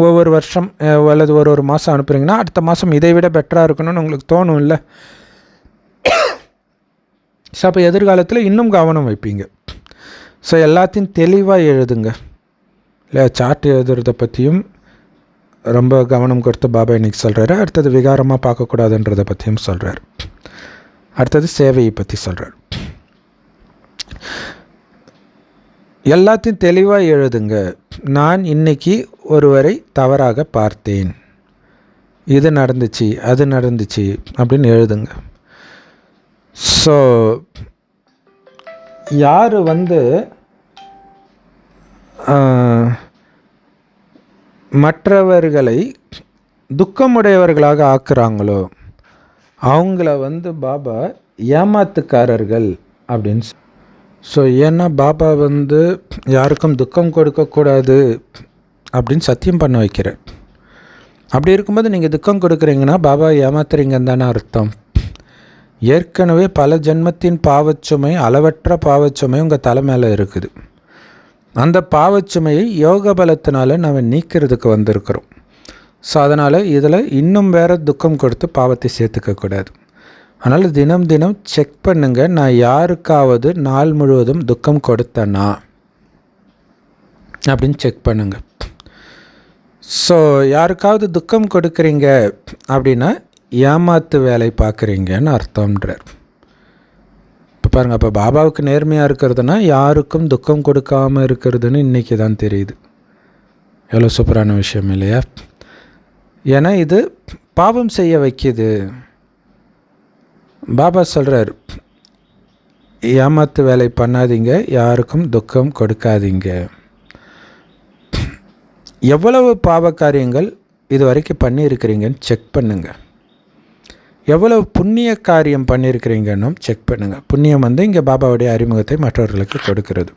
ஒவ்வொரு வருஷம் அல்லது ஒரு மாதம் அனுப்புகிறீங்கன்னா அடுத்த மாதம் இதை விட பெட்டராக இருக்கணும்னு உங்களுக்கு தோணும் இல்லை? ஸோ அப்போ எதிர்காலத்தில் இன்னும் கவனம் வைப்பீங்க. ஸோ எல்லாத்தையும் தெளிவாக எழுதுங்க. இல்லை, சார்ட் எழுதுறதை பற்றியும் ரொம்ப கவனம் கொடுத்து பாபா இன்றைக்கி சொல்கிறாரு. அடுத்தது விகாரமாக பார்க்கக்கூடாதுன்றதை பற்றியும் சொல்கிறார். அடுத்தது சேவையை பற்றி சொல்கிறார். எல்லாத்தையும் தெளிவாக எழுதுங்க. நான் இன்னைக்கு ஒருவரை தவறாக பார்த்தேன், இது நடந்துச்சு, அது நடந்துச்சு அப்படின்னு எழுதுங்க. ஸோ யார் மற்றவர்களை துக்கமுடையவர்களாக ஆக்குறாங்களோ அவங்கள பாபா ஏமாத்துக்காரர்கள் அப்படின்னு. ஸோ ஏன்னா பாபா யாருக்கும் துக்கம் கொடுக்கக்கூடாது அப்படின்னு சத்தியம் பண்ண வைக்கிறார். அப்படி இருக்கும்போது நீங்கள் துக்கம் கொடுக்குறீங்கன்னா பாபா ஏமாத்துறீங்கன்னு தானே அர்த்தம். ஏற்கனவே பல ஜென்மத்தின் பாவச்சுமை, அளவற்ற பாவச்சுமை உங்கள் தலை மேலே இருக்குது. அந்த பாவச்சுமையை யோக பலத்தினால நம்ம நீக்கிறதுக்கு வந்திருக்கிறோம். ஸோ அதனால் இதில் இன்னும் வேறு துக்கம் கொடுத்து பாவத்தை சேர்த்துக்கக்கூடாது. அதனால் தினம் தினம் செக் பண்ணுங்க, நான் யாருக்காவது நாள் முழுவதும் துக்கம் கொடுத்தேன்னா அப்படின்னு செக் பண்ணுங்க. ஸோ யாருக்காவது துக்கம் கொடுக்குறீங்க அப்படின்னா ஏமாத்து வேலை பார்க்குறீங்கன்னு அர்த்தம்ன்றார். இப்போ பாருங்கள், அப்போ பாபாவுக்கு நேர்மையாக இருக்கிறதுனா யாருக்கும் துக்கம் கொடுக்காமல் இருக்கிறதுன்னு இன்றைக்கி தான் தெரியுது. எவ்வளோ சூப்பரான விஷயம் இல்லையா? ஏன்னா இது பாவம் செய்ய வைக்கிது. பாபா சொல்கிறார், ஏமாத்து வேலை பண்ணாதீங்க, யாருக்கும் துக்கம் கொடுக்காதீங்க. எவ்வளவு பாவ காரியங்கள் இது வரைக்கும் பண்ணியிருக்கிறீங்கன்னு செக் பண்ணுங்கள். எவ்வளவு புண்ணிய காரியம் பண்ணியிருக்கிறீங்கன்னு செக் பண்ணுங்கள். புண்ணியம் இங்கே பாபாவுடைய அறிமுகத்தை மற்றவர்களுக்கு கொடுக்கிறது.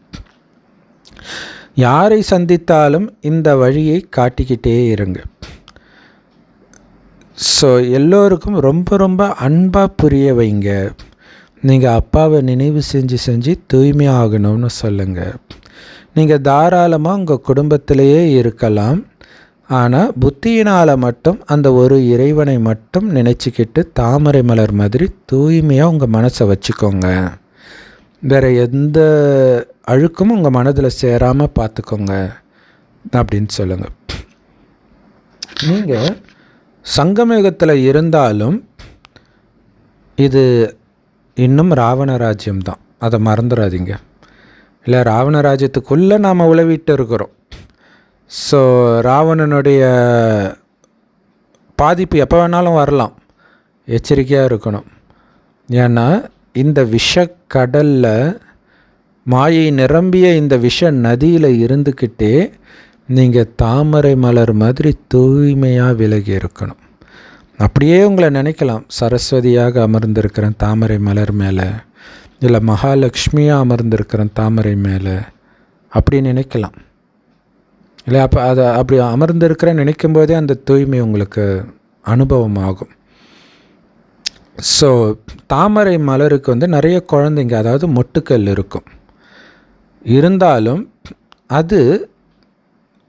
யாரை சந்தித்தாலும் இந்த வழியை காட்டிக்கிட்டே இருங்க. ஸோ எல்லோருக்கும் ரொம்ப ரொம்ப அன்பாக புரிய வைங்க. நீங்கள் அப்பாவை நினைவு செஞ்சு தூய்மையாகணும்னு சொல்லுங்கள். நீங்கள் தாராளமாக உங்கள் குடும்பத்திலேயே இருக்கலாம். ஆனால் புத்தியினால் மட்டும் அந்த ஒரு இறைவனை மட்டும் நினச்சிக்கிட்டு தாமரை மலர் மாதிரி தூய்மையாக உங்கள் மனசை வச்சுக்கோங்க. வேறு எந்த அழுக்கும் உங்கள் மனதில் சேராமல் பார்த்துக்கோங்க அப்படின்னு சொல்லுங்கள். நீங்கள் சங்கமயுகத்தில் இருந்தாலும் இது இன்னும் ராவண ராஜ்யம்தான், அதை மறந்துடாதீங்க. இல்லை, ராவண ராஜ்யத்துக்குள்ளே நாம் உழவிட்டு இருக்கிறோம். ஸோ ராவணனுடைய பாதிப்பு எப்போ வேணாலும் வரலாம், எச்சரிக்கையாக இருக்கணும். ஏன்னா இந்த விஷக்கடலில், மாயை நிரம்பிய இந்த விஷ நதியில் இருந்துக்கிட்டே நீங்கள் தாமரை மலர் மாதிரி தூய்மையாக விலகி இருக்கணும். அப்படியே உங்களை நினைக்கலாம், சரஸ்வதியாக அமர்ந்திருக்கிறேன் தாமரை மலர் மேலே, இல்லை மகாலட்சுமியாக அமர்ந்திருக்கிறேன் தாமரை மேலே அப்படி நினைக்கலாம். இல்லை, அப்போ அதை அப்படி அமர்ந்திருக்கிறேன்னு நினைக்கும் போதே அந்த தூய்மை உங்களுக்கு அனுபவம் ஆகும். ஸோ தாமரை மலருக்கு நிறைய குழந்தைங்க, அதாவது மொட்டுக்கள் இருக்கும். இருந்தாலும் அது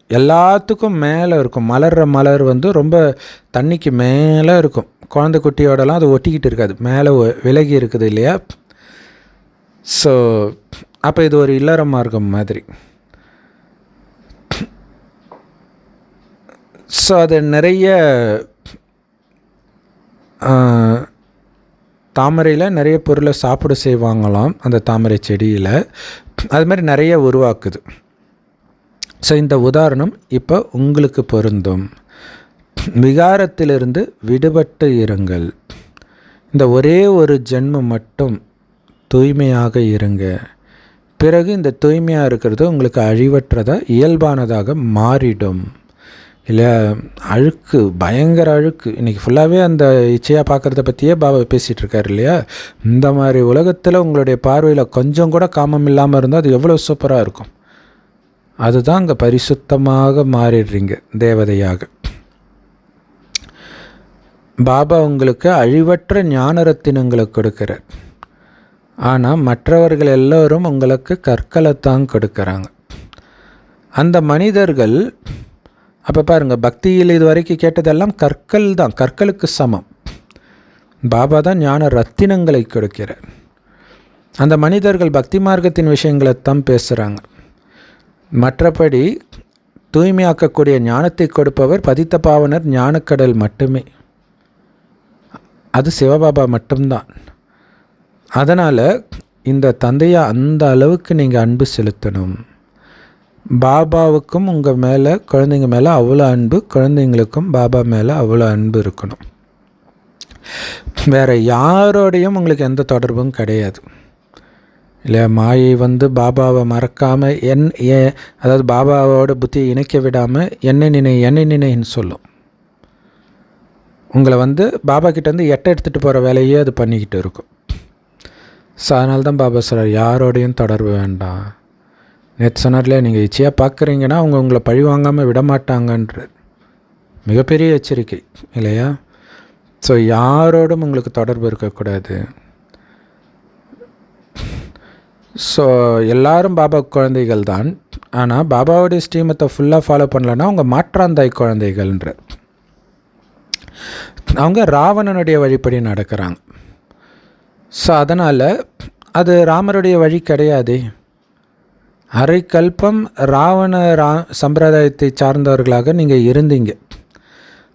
எல்லாத்துக்கும் மேலே இருக்கும். மலர்ற மலர் ரொம்ப தண்ணிக்கு மேலே இருக்கும். குழந்தை குட்டியோடலாம் அது ஒட்டிக்கிட்டு இருக்காது, மேலே விலகி இருக்குது இல்லையா? ஸோ அப்போ இது ஒரு இல்லற மார்க்கம் மாதிரி. ஸோ அது நிறைய தாமரையில் நிறைய பொருளை சாப்பிட செய்வாங்களாம் அந்த தாமரை செடியில். அது மாதிரி நிறைய உருவாக்குது. ஸோ இந்த உதாரணம் இப்போ உங்களுக்கு பொருந்தும். விகாரத்திலிருந்து விடுபட்டு இருங்கள். இந்த ஒரே ஒரு ஜென்மம் மட்டும் தூய்மையாக இருங்க. பிறகு இந்த தூய்மையாக இருக்கிறது உங்களுக்கு அழிவற்றதாக இயல்பானதாக மாறிடும். இல்லை அழுக்கு, பயங்கர அழுக்கு. இன்றைக்கி ஃபுல்லாகவே அந்த இச்சையாக பார்க்குறத பற்றியே பாபா பேசிகிட்டு இருக்காரு இல்லையா? இந்த மாதிரி உலகத்தில் உங்களுடைய பார்வையில் கொஞ்சம் கூட காமம் இல்லாமல் இருந்தால் அது எவ்வளோ சூப்பராக இருக்கும். அதுதான் அங்கே பரிசுத்தமாக மாறிடுறீங்க, தேவதையாக. பாபா உங்களுக்கு அழிவற்ற ஞான ரத்தினங்களை கொடுக்கிறார். ஆனால் மற்றவர்கள் எல்லோரும் உங்களுக்கு கற்களைத்தான் கொடுக்குறாங்க. அந்த மனிதர்கள் அப்போ பாருங்கள், பக்தியில் இது வரைக்கும் கேட்டதெல்லாம் கற்கள் தான், கற்களுக்கு சமம். பாபா தான் ஞான ரத்தினங்களை கொடுக்கிறார். அந்த மனிதர்கள் பக்தி மார்க்கத்தின் விஷயங்களைத்தான் பேசுகிறாங்க. மற்றபடி தூய்மையாக்கக்கூடிய ஞானத்தை கொடுப்பவர் பதித்த பாவனர் ஞானக்கடல் மட்டுமே. அது சிவபாபா மட்டும்தான். அதனால் இந்த தந்தையை அந்த அளவுக்கு நீங்கள் அன்பு செலுத்தணும். பாபாவுக்கும் உங்கள் மேலே, குழந்தைங்க மேலே அவ்வளோ அன்பு, குழந்தைங்களுக்கும் பாபா மேலே அவ்வளோ அன்பு இருக்கணும். வேறு யாரோடையும் உங்களுக்கு எந்த தொடர்பும் கிடையாது இல்லையா? மாயை பாபாவை மறக்காமல் அதாவது பாபாவோட புத்தியை இணைக்க விடாமல் என்னை நினைன்னு சொல்லும். உங்களை பாபா கிட்டேருந்து எடுத்துகிட்டு போகிற வேலையே அது பண்ணிக்கிட்டு இருக்கும். ஸோ அதனால தான் பாபா சொல்கிறார், யாரோடையும் தொடர்பு வேண்டாம். நேற்று சொன்னார்ல, நீங்கள் இச்சையாக பார்க்குறீங்கன்னா அவங்க உங்களை பழி வாங்காமல் விடமாட்டாங்கன்ற மிகப்பெரிய எச்சரிக்கை இல்லையா? ஸோ யாரோடும் உங்களுக்கு தொடர்பு இருக்கக்கூடாது. ஸோ எல்லாரும் பாபா குழந்தைகள் தான். ஆனால் பாபாவுடைய ஸ்ரீமத்தை ஃபுல்லாக ஃபாலோ பண்ணலன்னா அவங்க மாற்றாந்தாய் குழந்தைகள்ன்ற, அவங்க ராவணனுடைய வழிப்படி நடக்கிறாங்க. ஸோ அதனால் அது ராமருடைய வழி கிடையாது. அரை கல்பம் ராவண சம்பிரதாயத்தை சார்ந்தவர்களாக நீங்கள் இருந்தீங்க.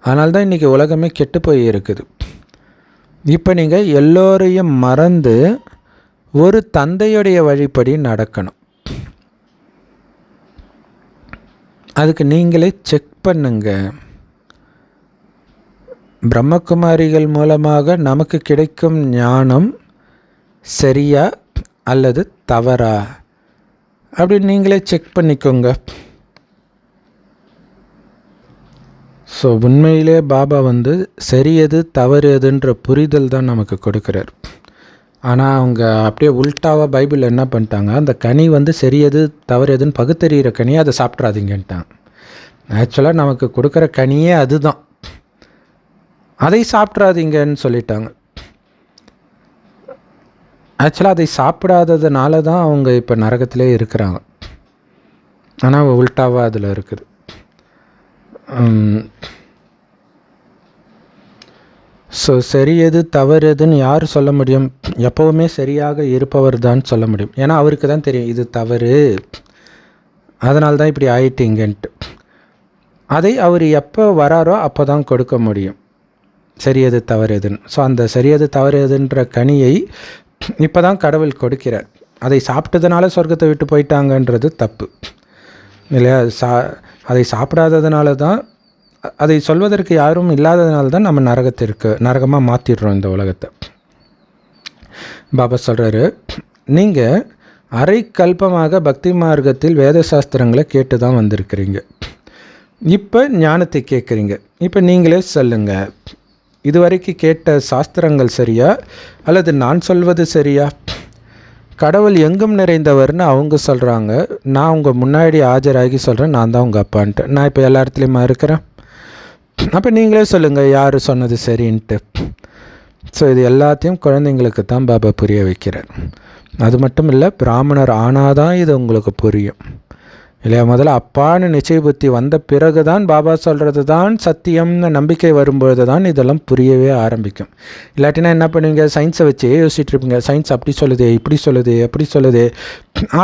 அதனால தான் இன்றைக்கி உலகமே கெட்டு போய் இருக்குது. இப்போ நீங்கள் எல்லோரையும் மறந்து ஒரு தந்தையுடைய வழிப்படி நடக்கணும். அதுக்கு நீங்களே செக் பண்ணுங்க. பிரம்மகுமாரிகள் மூலமாக நமக்கு கிடைக்கும் ஞானம் சரியா அல்லது தவறா அப்படின்னு நீங்களே செக் பண்ணிக்கோங்க. ஸோ உண்மையிலே பாபா சரி எது தவறு எதுன்ற புரிதல் தான் நமக்கு கொடுக்குறார். ஆனால் அவங்க அப்படியே உல்ட்டாவாக பைபிளில் என்ன பண்ணிட்டாங்க, அந்த கனி சரி எது தவறு எதுன்னு பகுத்தறிகிற கனியை அதை சாப்பிட்றாதீங்கன்ட்டாங்க. ஆக்சுவலாக நமக்கு கொடுக்குற கனியே அதுதான், அதை சாப்பிட்றாதீங்கன்னு சொல்லிட்டாங்க. ஆக்சுவலாக அதை சாப்பிடாததுனால தான் அவங்க இப்போ நரகத்திலே இருக்கிறாங்க. ஆனால் உல்ட்டாவாக அதில் இருக்குது. ஸோ சரி எது தவறு எதுன்னு யார் சொல்ல முடியும்? எப்போவுமே சரியாக இருப்பவர் தான் சொல்ல முடியும். ஏன்னா அவருக்கு தான் தெரியும் இது தவறு, அதனால தான் இப்படி ஆயிட்டீங்கன்ட்டு. அதை அவர் எப்போ வராரோ அப்போ தான் கொடுக்க முடியும் சரி எது தவறு எதுன்னு. ஸோ அந்த சரி எது தவறு எதுன்ற கனியை இப்போ தான் கடவுள் கொடுக்கிறார். அதை சாப்பிட்டதுனால சொர்க்கத்தை விட்டு போயிட்டாங்கன்றது தப்பு இல்லையா? அதை சாப்பிடாததுனால தான், அதை சொல்வதற்கு யாரும் இல்லாததுனால தான் நம்ம நரகமாக மாற்றிடுறோம் இந்த உலகத்தை. பாபா சொல்கிறாரு, நீங்கள் அரை கல்பமாக பக்தி மார்க்கத்தில் வேத சாஸ்திரங்களை கேட்டு தான் வந்திருக்கிறீங்க. இப்போ ஞானத்தை கேட்குறீங்க. இப்போ நீங்களே சொல்லுங்கள், இதுவரைக்கும் கேட்ட சாஸ்திரங்கள் சரியா அல்லது நான் சொல்வது சரியா? கடவுள் எங்கும் நிறைந்தவர்னு அவங்க சொல்கிறாங்க. நான் உங்கள் முன்னாடி ஆஜராகி சொல்கிறேன் நான் தான் உங்கள் அப்பான்ட்டு. நான் இப்போ எல்லா இடத்துலையுமா இருக்கிறேன். அப்போ நீங்களே சொல்லுங்கள் யார் சொன்னது சரின்ட்டு. ஸோ இது எல்லாத்தையும் குழந்தைங்களுக்கு தான் பாபா புரிய வைக்கிறார். அது மட்டும் இல்லை, பிராமணர் ஆனால் தான் இது உங்களுக்கு புரியும் இல்லையா? முதல்ல அப்பான்னு நிச்சய புத்தி வந்த பிறகு தான் பாபா சொல்கிறது தான் சத்தியம்னு நம்பிக்கை வரும்பொழுது தான் இதெல்லாம் புரியவே ஆரம்பிக்கும். இல்லாட்டினா என்ன பண்ணுவீங்க, சயின்ஸை வச்சே யோசிச்சுட்டு இருப்பீங்க. சயின்ஸ் அப்படி சொல்லுது, இப்படி சொல்லுது, அப்படி சொல்லுது.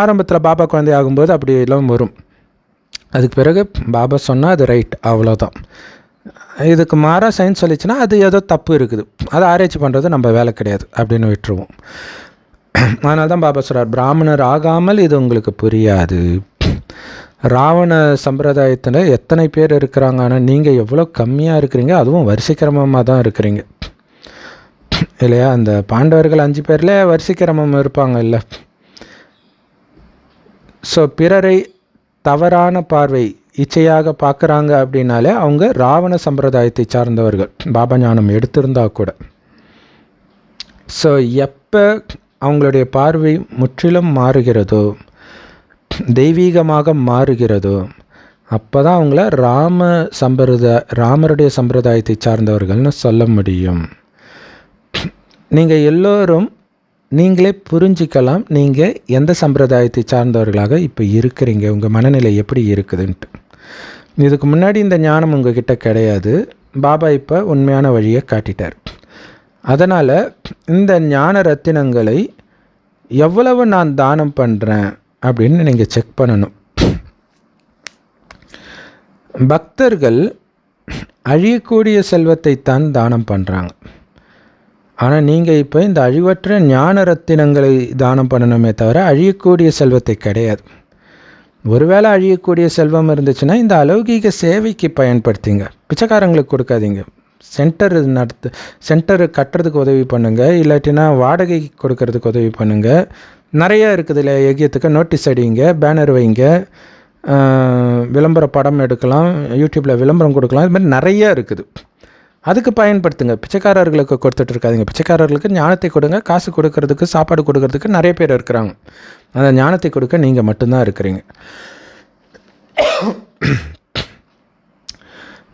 ஆரம்பத்தில் பாபா குழந்தை ஆகும்போது அப்படி எல்லாம் வரும். அதுக்கு பிறகு பாபா சொன்னால் அது ரைட், அவ்வளோதான். இதுக்கு மாறாக சயின்ஸ் சொல்லிச்சுன்னா அது ஏதோ தப்பு இருக்குது, அதை ஆராய்ச்சி பண்ணுறது நம்ம வேலை கிடையாது அப்படின்னு விட்டுருவோம். அதனால தான் பாபா சொல்கிறார், பிராமணர் ஆகாமல் இது உங்களுக்கு புரியாது. ராவண சம்பிரதாயத்தில் எத்தனை பேர் இருக்கிறாங்க, ஆனால் நீங்கள் எவ்வளோ கம்மியாக இருக்கிறீங்க, அதுவும் வரிசைக்கிரமமாக தான் இருக்கிறீங்க இல்லையா? அந்த பாண்டவர்கள் 5 பேரில் வரிசைக்கிரமம் இருப்பாங்க இல்லை? ஸோ பிறரை தவறான பார்வை இச்சையாக பார்க்குறாங்க அப்படின்னாலே அவங்க ராவண சம்பிரதாயத்தை சார்ந்தவர்கள், பாபா ஞானம் எடுத்திருந்தா கூட. ஸோ எப்போ அவங்களுடைய பார்வை முற்றிலும் மாறுகிறதோ, தெய்வீகமாக மாறுகிறதோ, அப்போ தான் அவங்கள ராமருடைய சம்பிரதாயத்தை சார்ந்தவர்கள்னு சொல்ல முடியும். நீங்கள் எல்லோரும் நீங்களே புரிஞ்சிக்கலாம் நீங்கள் எந்த சம்பிரதாயத்தை சார்ந்தவர்களாக இப்போ இருக்கிறீங்க, உங்கள் மனநிலை எப்படி இருக்குதுன்ட்டு. இதுக்கு முன்னாடி இந்த ஞானம் உங்ககிட்ட கிடையாது. பாபா இப்போ உண்மையான வழியை காட்டிட்டார். அதனால் இந்த ஞான ரத்தினங்களை எவ்வளவு நான் தானம் பண்ணுறேன் அப்படின்னு நீங்கள் செக் பண்ணணும். பக்தர்கள் அழியக்கூடிய செல்வத்தை தான் தானம் பண்ணுறாங்க. ஆனால் நீங்கள் இப்போ இந்த அழிவற்ற ஞான ரத்தினங்களை தானம் பண்ணணுமே தவிர அழியக்கூடிய செல்வத்தை கிடையாது. ஒருவேளை அழியக்கூடிய செல்வம் இருந்துச்சுன்னா இந்த அலௌகீக சேவைக்கு பயன்படுத்திங்க, பிச்சைக்காரங்களுக்கு கொடுக்காதீங்க. சென்டர் கட்டுறதுக்கு உதவி பண்ணுங்கள், இல்லாட்டினா வாடகைக்கு கொடுக்கறதுக்கு உதவி பண்ணுங்கள். நிறையா இருக்குது இல்லை, யஜ்யத்துக்கு நோட்டீஸ் அடிங்க, பேனர் வைங்க, விளம்பர படம் எடுக்கலாம், யூடியூப்பில் விளம்பரம் கொடுக்கலாம். இது மாதிரி நிறையா இருக்குது, அதுக்கு பயன்படுத்துங்க. பிச்சைக்காரர்களுக்கு கொடுத்துட்டு இருக்காதிங்க. பிச்சைக்காரர்களுக்கு ஞானத்தை கொடுங்க. காசு கொடுக்கறதுக்கு, சாப்பாடு கொடுக்கறதுக்கு நிறைய பேர் இருக்கிறாங்க. அந்த ஞானத்தை கொடுக்க நீங்கள் மட்டும்தான் இருக்கிறீங்க.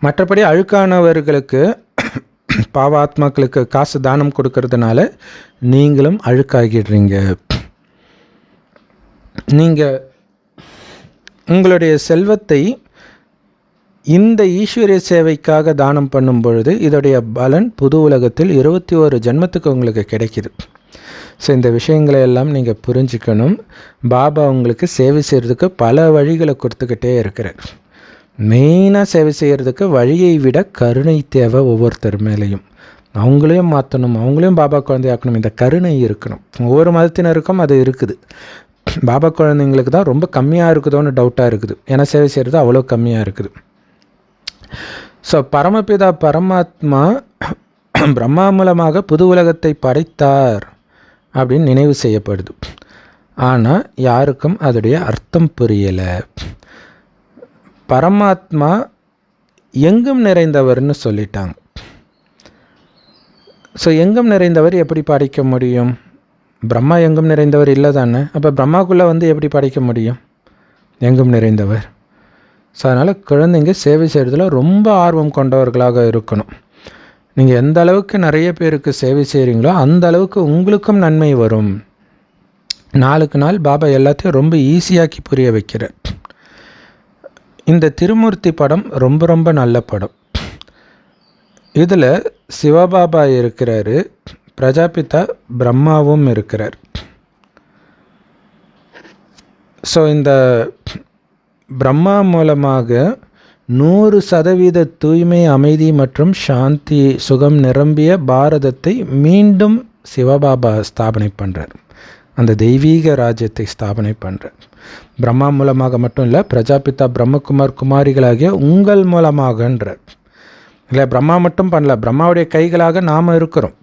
மற்றபடி அழுக்கானவர்களுக்கு, பாவாத்மாக்களுக்கு காசு தானம் கொடுக்கறதுனால நீங்களும் அழுக்காகிடுறீங்க. நீங்கள் உங்களுடைய செல்வத்தை இந்த ஈஸ்வரிய சேவைக்காக தானம் பண்ணும் பொழுது இதோடைய பலன் புது உலகத்தில் 21 ஜென்மத்துக்கு உங்களுக்கு கிடைக்கிது. ஸோ இந்த விஷயங்களை எல்லாம் நீங்கள் புரிஞ்சுக்கணும். பாபா உங்களுக்கு சேவை செய்கிறதுக்கு பல வழிகளை கொடுத்துக்கிட்டே இருக்கிறார். மெயினாக சேவை செய்கிறதுக்கு வழியை விட கருணை தேவை ஒவ்வொருத்தர் மேலேயும். அவங்களையும் மாற்றணும், அவங்களையும் பாபா குழந்தையாக்கணும். இந்த கருணை இருக்கணும். ஒவ்வொரு மதத்தினருக்கும் அது இருக்குது. பாபா குழந்தைங்களுக்கு தான் ரொம்ப கம்மியாக இருக்குதோன்னு டவுட்டாக இருக்குது. ஏன்னா சேவை செய்கிறது அவ்வளோ கம்மியாக இருக்குது. ஸோ பரமபிதா பரமாத்மா பிரம்மா மூலமாக புது உலகத்தை படைத்தார் அப்படின்னு நினைவு செய்யப்படுது. ஆனால் யாருக்கும் அதோடைய அர்த்தம் புரியலை. பரமாத்மா எங்கும் நிறைந்தவர்னு சொல்லிட்டாங்க. ஸோ எங்கும் நிறைந்தவர் எப்படி படைக்க முடியும்? பிரம்மா எங்கும் நிறைந்தவர் இல்லை தானே. அப்போ பிரம்மாக்குள்ளே எப்படி படைக்க முடியும் எங்கும் நிறைந்தவர்? ஸோ அதனால் குழந்தைங்க சேவை செய்கிறதுல ரொம்ப ஆர்வம் கொண்டவர்களாக இருக்கணும். நீங்கள் எந்த அளவுக்கு நிறைய பேருக்கு சேவை செய்கிறீங்களோ அந்த அளவுக்கு உங்களுக்கும் நன்மை வரும். நாளுக்கு நாள் பாபா எல்லாத்தையும் ரொம்ப ஈஸியாக்கி புரிய வைக்கிறார். இந்த திருமூர்த்தி படம் ரொம்ப ரொம்ப நல்ல படம். இதில் சிவபாபா இருக்கிறாரு, பிரஜாபிதா பிரம்மாவும் இருக்கிறார். ஸோ இந்த பிரம்மா மூலமாக 100% தூய்மை, அமைதி மற்றும் சாந்தி, சுகம் நிரம்பிய பாரதத்தை மீண்டும் சிவபாபா ஸ்தாபனை பண்ணுறார். அந்த தெய்வீக ராஜ்யத்தை ஸ்தாபனை பண்ணுறார். பிரம்மா மூலமாக மட்டும் இல்லை, பிரஜாபிதா பிரம்மகுமார் குமாரிகளாகிய உங்கள் மூலமாகன்றார். இல்லை, பிரம்மா மட்டும் பண்ணல, பிரம்மாவுடைய கைகளாக நாம் இருக்கிறோம்.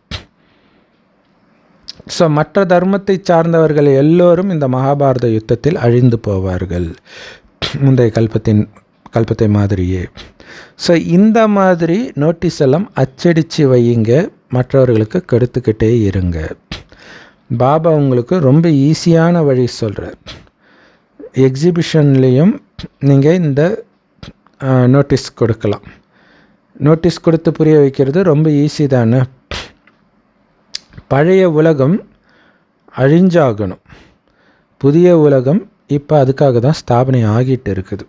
ஸோ மற்ற தர்மத்தை சார்ந்தவர்கள் எல்லோரும் இந்த மகாபாரத யுத்தத்தில் அழிந்து போவார்கள், முந்தைய கல்பத்தை மாதிரியே. ஸோ இந்த மாதிரி நோட்டீஸ் எல்லாம் அச்சடித்து வையுங்க, மற்றவர்களுக்கு கெடுத்துக்கிட்டே இருங்க. பாபா உங்களுக்கு ரொம்ப ஈஸியான வழி சொல்கிறார். எக்ஸிபிஷன்லேயும் நீங்கள் இந்த நோட்டீஸ் கொடுக்கலாம். நோட்டீஸ் கொடுத்து புரிய வைக்கிறது ரொம்ப ஈஸி தானே. பழைய உலகம் அழிஞ்சாகணும், புதிய உலகம் இப்போ அதுக்காக தான் ஸ்தாபனை ஆகிட்டு இருக்குது.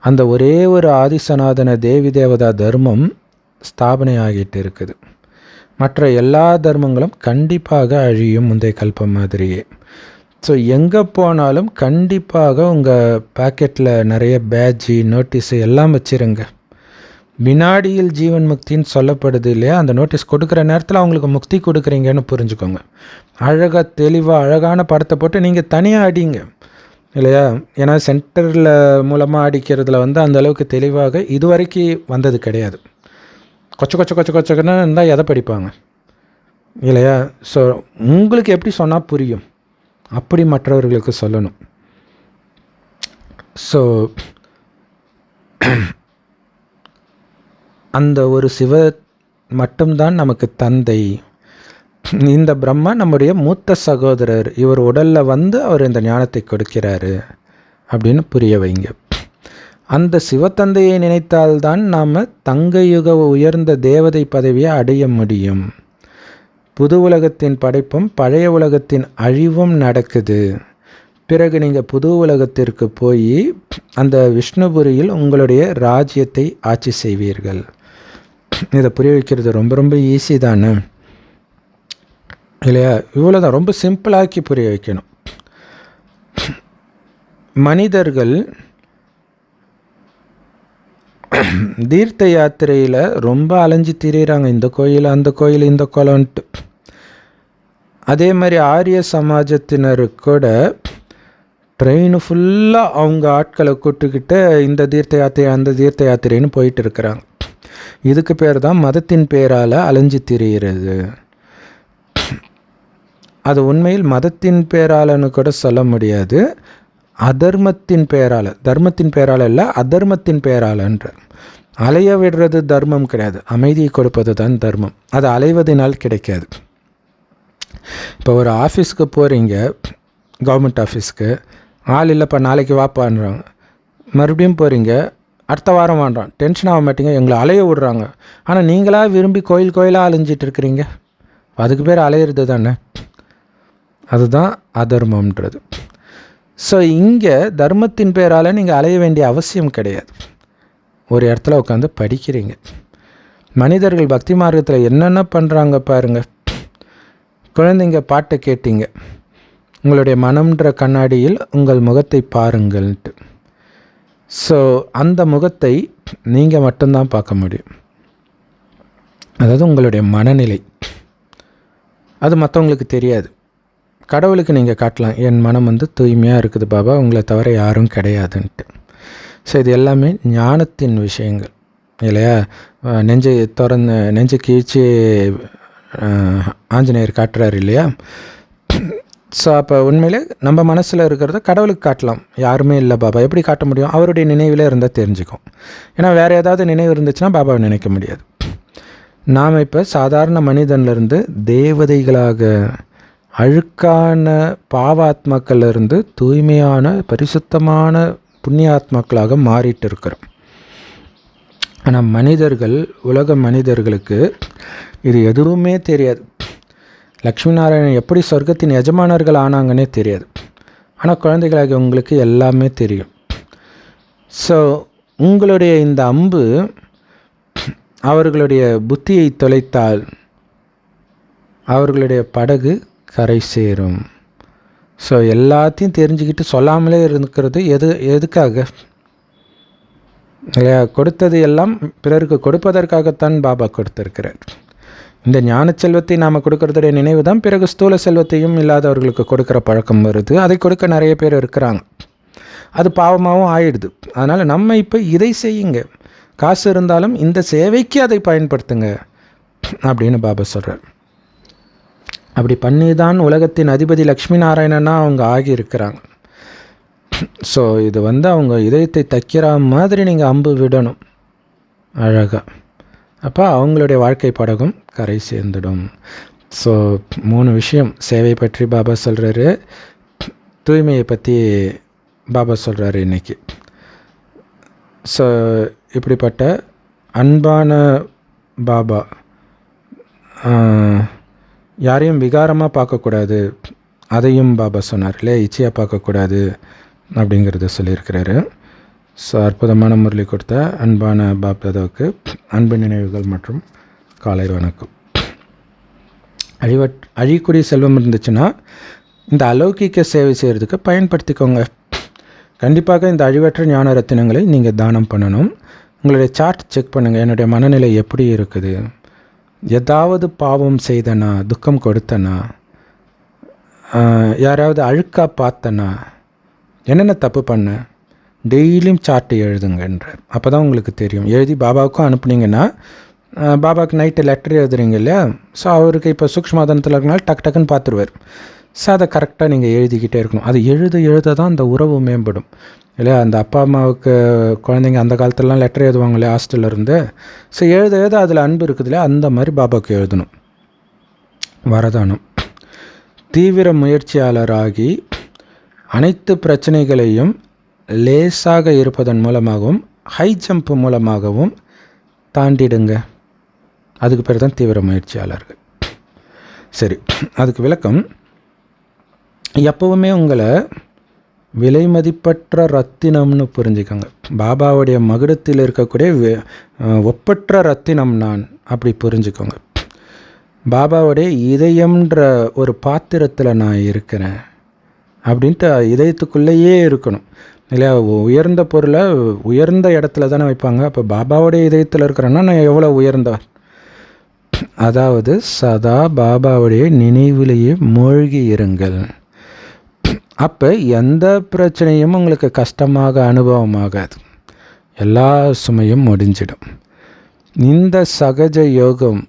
அந்த ஒரே ஒரு ஆதிசநாதன தேவி தேவதா தர்மம் ஸ்தாபனை ஆகிட்டு இருக்குது. மற்ற எல்லா தர்மங்களும் கண்டிப்பாக அழியும், முந்தைய கல்பம் மாதிரியே. ஸோ எங்கே போனாலும் கண்டிப்பாக உங்கள் பேக்கெட்டில் நிறைய பேட்ஜி, நோட்டீஸு எல்லாம் வச்சுருங்க. வினாடியில் ஜீவன் முக்தின்னு சொல்லப்படுது இல்லையா, அந்த நோட்டீஸ் கொடுக்குற நேரத்தில் அவங்களுக்கு முக்தி கொடுக்குறீங்கன்னு புரிஞ்சுக்கோங்க. அழகாக தெளிவாக அழகான படத்தை போட்டு நீங்கள் தனியாக அடிங்க இல்லையா. ஏன்னா சென்டரில் மூலமாக அடிக்கிறதுல அந்த அளவுக்கு தெளிவாக இதுவரைக்கும் வந்தது கிடையாது. கொச்சன்னு இருந்தால் எதை படிப்பாங்க இல்லையா. ஸோ உங்களுக்கு எப்படி சொன்னால் புரியும், அப்படி மற்றவர்களுக்கு சொல்லணும். ஸோ அந்த ஒரு சிவ மட்டும்தான் நமக்கு தந்தை. இந்த பிரம்மா நம்முடைய மூத்த சகோதரர், இவர் உடலில் வந்து அவர் இந்த ஞானத்தை கொடுக்கிறாரு அப்படின்னு புரிய வைங்க. அந்த சிவத்தந்தையை நினைத்தால்தான் நாம் தங்கயுக உயர்ந்த தேவதை பதவியை அடைய முடியும். புது உலகத்தின் படைப்பும் பழைய உலகத்தின் அழிவும் நடக்குது. பிறகு நீங்கள் புது உலகத்திற்கு போய் அந்த விஷ்ணுபுரியில் உங்களுடைய ராஜ்யத்தை ஆட்சி செய்வீர்கள். இதை புரிய வைக்கிறது ரொம்ப ரொம்ப ஈஸி தானே இல்லையா? இவ்வளோதான், ரொம்ப சிம்பிளாக்கி புரிய வைக்கணும். மனிதர்கள் தீர்த்த யாத்திரையில் ரொம்ப அலைஞ்சு திரியிறாங்க, இந்த கோயில் அந்த கோயில் இந்த குளம்ன்ட்டு. அதே மாதிரி ஆரிய சமாஜத்தினர் கூட ட்ரெயின் ஃபுல்லாக அவங்க ஆட்களை கூட்டுக்கிட்டு இந்த தீர்த்த யாத்திரை அந்த தீர்த்த யாத்திரைன்னு போயிட்டு இருக்கிறாங்க. இதுக்கு பேர் தான் மதத்தின் பேரால் அலைஞ்சு திரிகிறது. அது உண்மையில் மதத்தின் பேராலன்னு கூட சொல்ல முடியாது, அதர்மத்தின் பேரால். தர்மத்தின் பேரால் இல்லை, அதர்மத்தின் பேராலன்ற. அலைய விடுறது தர்மம் கிடையாது, அமைதியை கொடுப்பது தான் தர்மம். அது அலைவதனால் கிடைக்காது. இப்போ ஒரு ஆஃபீஸ்க்கு போகிறீங்க, கவர்மெண்ட் ஆஃபீஸ்க்கு, ஆள் இல்லைப்பா நாளைக்கு வாப்பான்றாங்க. மறுபடியும் போகிறீங்க, அடுத்த வாரம் வாங்குறோம். டென்ஷன் ஆக மாட்டீங்க, எங்களை அலைய விடுறாங்க. ஆனால் நீங்களாக விரும்பி கோயில் கோயிலாக அலைஞ்சிட்டு இருக்கிறீங்க, அதுக்கு பேர் அலையிறது தானே. அதுதான் அதர்மம்ன்றது. ஸோ இங்கே தர்மத்தின் பேரால் நீங்கள் அலைய வேண்டிய அவசியம் கிடையாது. ஒரு இடத்துல உட்காந்து படிக்கிறீங்க. மனிதர்கள் பக்தி மார்க்கத்தில் என்னென்ன பண்ணுறாங்க பாருங்கள். குழந்தைங்க பாட்டை கேட்டீங்க, உங்களுடைய மனம்ன்ற கண்ணாடியில் உங்கள் முகத்தை பாருங்கள்ன்ட்டு. ஸோ அந்த முகத்தை நீங்கள் மட்டும்தான் பார்க்க முடியும். அதாவது உங்களுடைய மனநிலை, அது மற்றவங்களுக்கு தெரியாது. கடவுளுக்கு நீங்கள் காட்டலாம், என் மனம் வந்து தூய்மையாக இருக்குது பாபா, உங்களை தவிர யாரும் கிடையாதுன்ட்டு. ஸோ இது எல்லாமே ஞானத்தின் விஷயங்கள் இல்லையா? நெஞ்சை கீழ்ச்சி ஆஞ்சநேயர் காட்டுறாரு இல்லையா? ஸோ அப்போ உண்மையிலே நம்ம மனசில் இருக்கிறத கடவுளுக்கு காட்டலாம். யாருமே இல்லை பாபா, எப்படி காட்ட முடியும்? அவருடைய நினைவில் இருந்தால் தெரிஞ்சுக்கும். ஏன்னா வேறு ஏதாவது நினைவு இருந்துச்சுன்னா பாபாவை நினைக்க முடியாது. நாம் இப்போ சாதாரண மனிதன்லேருந்து தேவதைகளாக, அழுக்கான பாவாத்மாக்கள்லேருந்து தூய்மையான பரிசுத்தமான புண்ணியாத்மாக்களாக மாறிட்டு இருக்கிறோம். ஆனால் மனிதர்கள், உலக மனிதர்களுக்கு இது எதுவுமே தெரியாது. லக்ஷ்மி நாராயணன் எப்படி சொர்க்கத்தின் எஜமானர்கள் ஆனாங்கன்னே தெரியாது. ஆனால் குழந்தைகளாக உங்களுக்கு எல்லாமே தெரியும். ஸோ உங்களுடைய இந்த அம்பு அவர்களுடைய புத்தியை தொலைத்தால் அவர்களுடைய படகு கரை சேரும். ஸோ எல்லாத்தையும் தெரிஞ்சுக்கிட்டு சொல்லாமலே இருக்கிறது எதுக்காக இல்லையா? கொடுத்தது எல்லாம் பிறருக்கு கொடுப்பதற்காகத்தான் பாபா கொடுத்திருக்கிறார். இந்த ஞான செல்வத்தை நாம் கொடுக்கறதுடைய நினைவு தான் பிறகு ஸ்தூல செல்வத்தையும் இல்லாதவர்களுக்கு கொடுக்குற பழக்கம் வருது. அதை கொடுக்க நிறைய பேர் இருக்கிறாங்க, அது பாவமாகவும் ஆயிடுது. அதனால் நம்ம இப்போ இதை செய்யுங்க, காசு இருந்தாலும் இந்த சேவைக்கு அதை பயன்படுத்துங்க அப்படின்னு பாபா சொல்கிறார். அப்படி பண்ணி தான் உலகத்தின் அதிபதி லக்ஷ்மி நாராயணனா அவங்க ஆகியிருக்கிறாங்க. ஸோ இது வந்து அவங்க இதயத்தை தைக்கிற மாதிரி நீங்கள் அம்பு விடணும் அழகாக. அப்போ அவங்களுடைய வாழ்க்கை படகும் கரை சேர்ந்துடும். ஸோ 3 விஷயம் சேவை பற்றி பாபா சொல்கிறாரு, தூய்மையை பற்றி பாபா சொல்கிறாரு இன்றைக்கி. ஸோ இப்படிப்பட்ட அன்பான பாபா யாரையும் விகாரமாக பார்க்கக்கூடாது, அதையும் பாபா சொன்னார் இல்லையா? இச்சையாக பார்க்கக்கூடாது அப்படிங்கிறத சொல்லியிருக்கிறாரு. ஸோ அற்புதமான முரளி கொடுத்த அன்பான பாப்தாதாவுக்கு அன்பு நினைவுகள் மற்றும் காலை வணக்கம். அழியக்கூடிய செல்வம் இருந்துச்சுன்னா இந்த அலௌகிக்க சேவை செய்கிறதுக்கு பயன்படுத்திக்கோங்க. கண்டிப்பாக இந்த அழிவற்ற ஞான ரத்தினங்களை நீங்கள் தானம் பண்ணணும். உங்களுடைய சார்ட் செக் பண்ணுங்கள், என்னுடைய மனநிலை எப்படி இருக்குது, ஏதாவது பாவம் செய்தனா, துக்கம் கொடுத்தனா, யாராவது அழுக்காக பார்த்தனா, என்னென்ன தப்பு பண்ண, டெய்லியும் சார்ட்டு எழுதுங்கன்றார். அப்போ தான் உங்களுக்கு தெரியும். எழுதி பாபாவுக்கும் அனுப்புனீங்கன்னா பாபாவுக்கு நைட்டு லெட்டர் எழுதுறீங்க இல்லையா, ஸோ அவருக்கு இப்போ சூக்ஷ்மாதனத்தில் இருக்கனால டக்குன்னு பார்த்துருவார். ஸோ அதை கரெக்டாக நீங்கள் எழுதிக்கிட்டே இருக்கணும். அது எழுத தான் அந்த உறவு மேம்படும் இல்லையா. அந்த அப்பா அம்மாவுக்கு குழந்தைங்க அந்த காலத்துலலாம் லெட்டர் எழுதுவாங்க இல்லையா ஹாஸ்டலில் இருந்து. ஸோ எழுத அதில் அன்பு இருக்குது இல்லையா, அந்த மாதிரி பாபாவுக்கு எழுதணும். வரதானம். தீவிர முயற்சியாளராகி அனைத்து பிரச்சனைகளையும் லேசாக இருப்பதன் மூலமாகவும் ஹை ஜம்ப் மூலமாகவும் தாண்டிடுங்க. அதுக்கு பேர் தான் தீவிர முயற்சியாளர்கள். சரி, அதுக்கு விளக்கம், எப்பவுமே உங்களை விலை மதிப்பற்ற ரத்தினம்னு புரிஞ்சுக்கோங்க. பாபாவுடைய மகுடத்தில் இருக்கக்கூடிய ஒப்பற்ற ரத்தினம் நான், அப்படி புரிஞ்சுக்கோங்க. பாபாவுடைய இதயம்ன்ற ஒரு பாத்திரத்தில் நான் இருக்கிறேன் அப்படின்ட்டு இதயத்துக்குள்ளேயே இருக்கணும் இல்லையா. உயர்ந்த பொருளை உயர்ந்த இடத்துல தானே வைப்பாங்க. அப்போ பாபாவுடைய இதயத்தில் இருக்கிறேன்னா நான் எவ்வளோ உயர்ந்தவர். அதாவது சதா பாபாவுடைய நினைவிலேயே மூழ்கி இருங்கள். அப்போ எந்த பிரச்சனையும் உங்களுக்கு கஷ்டமாக அனுபவமாகாது, எல்லா சுமையும் முடிஞ்சிடும். இந்த சகஜ யோகம்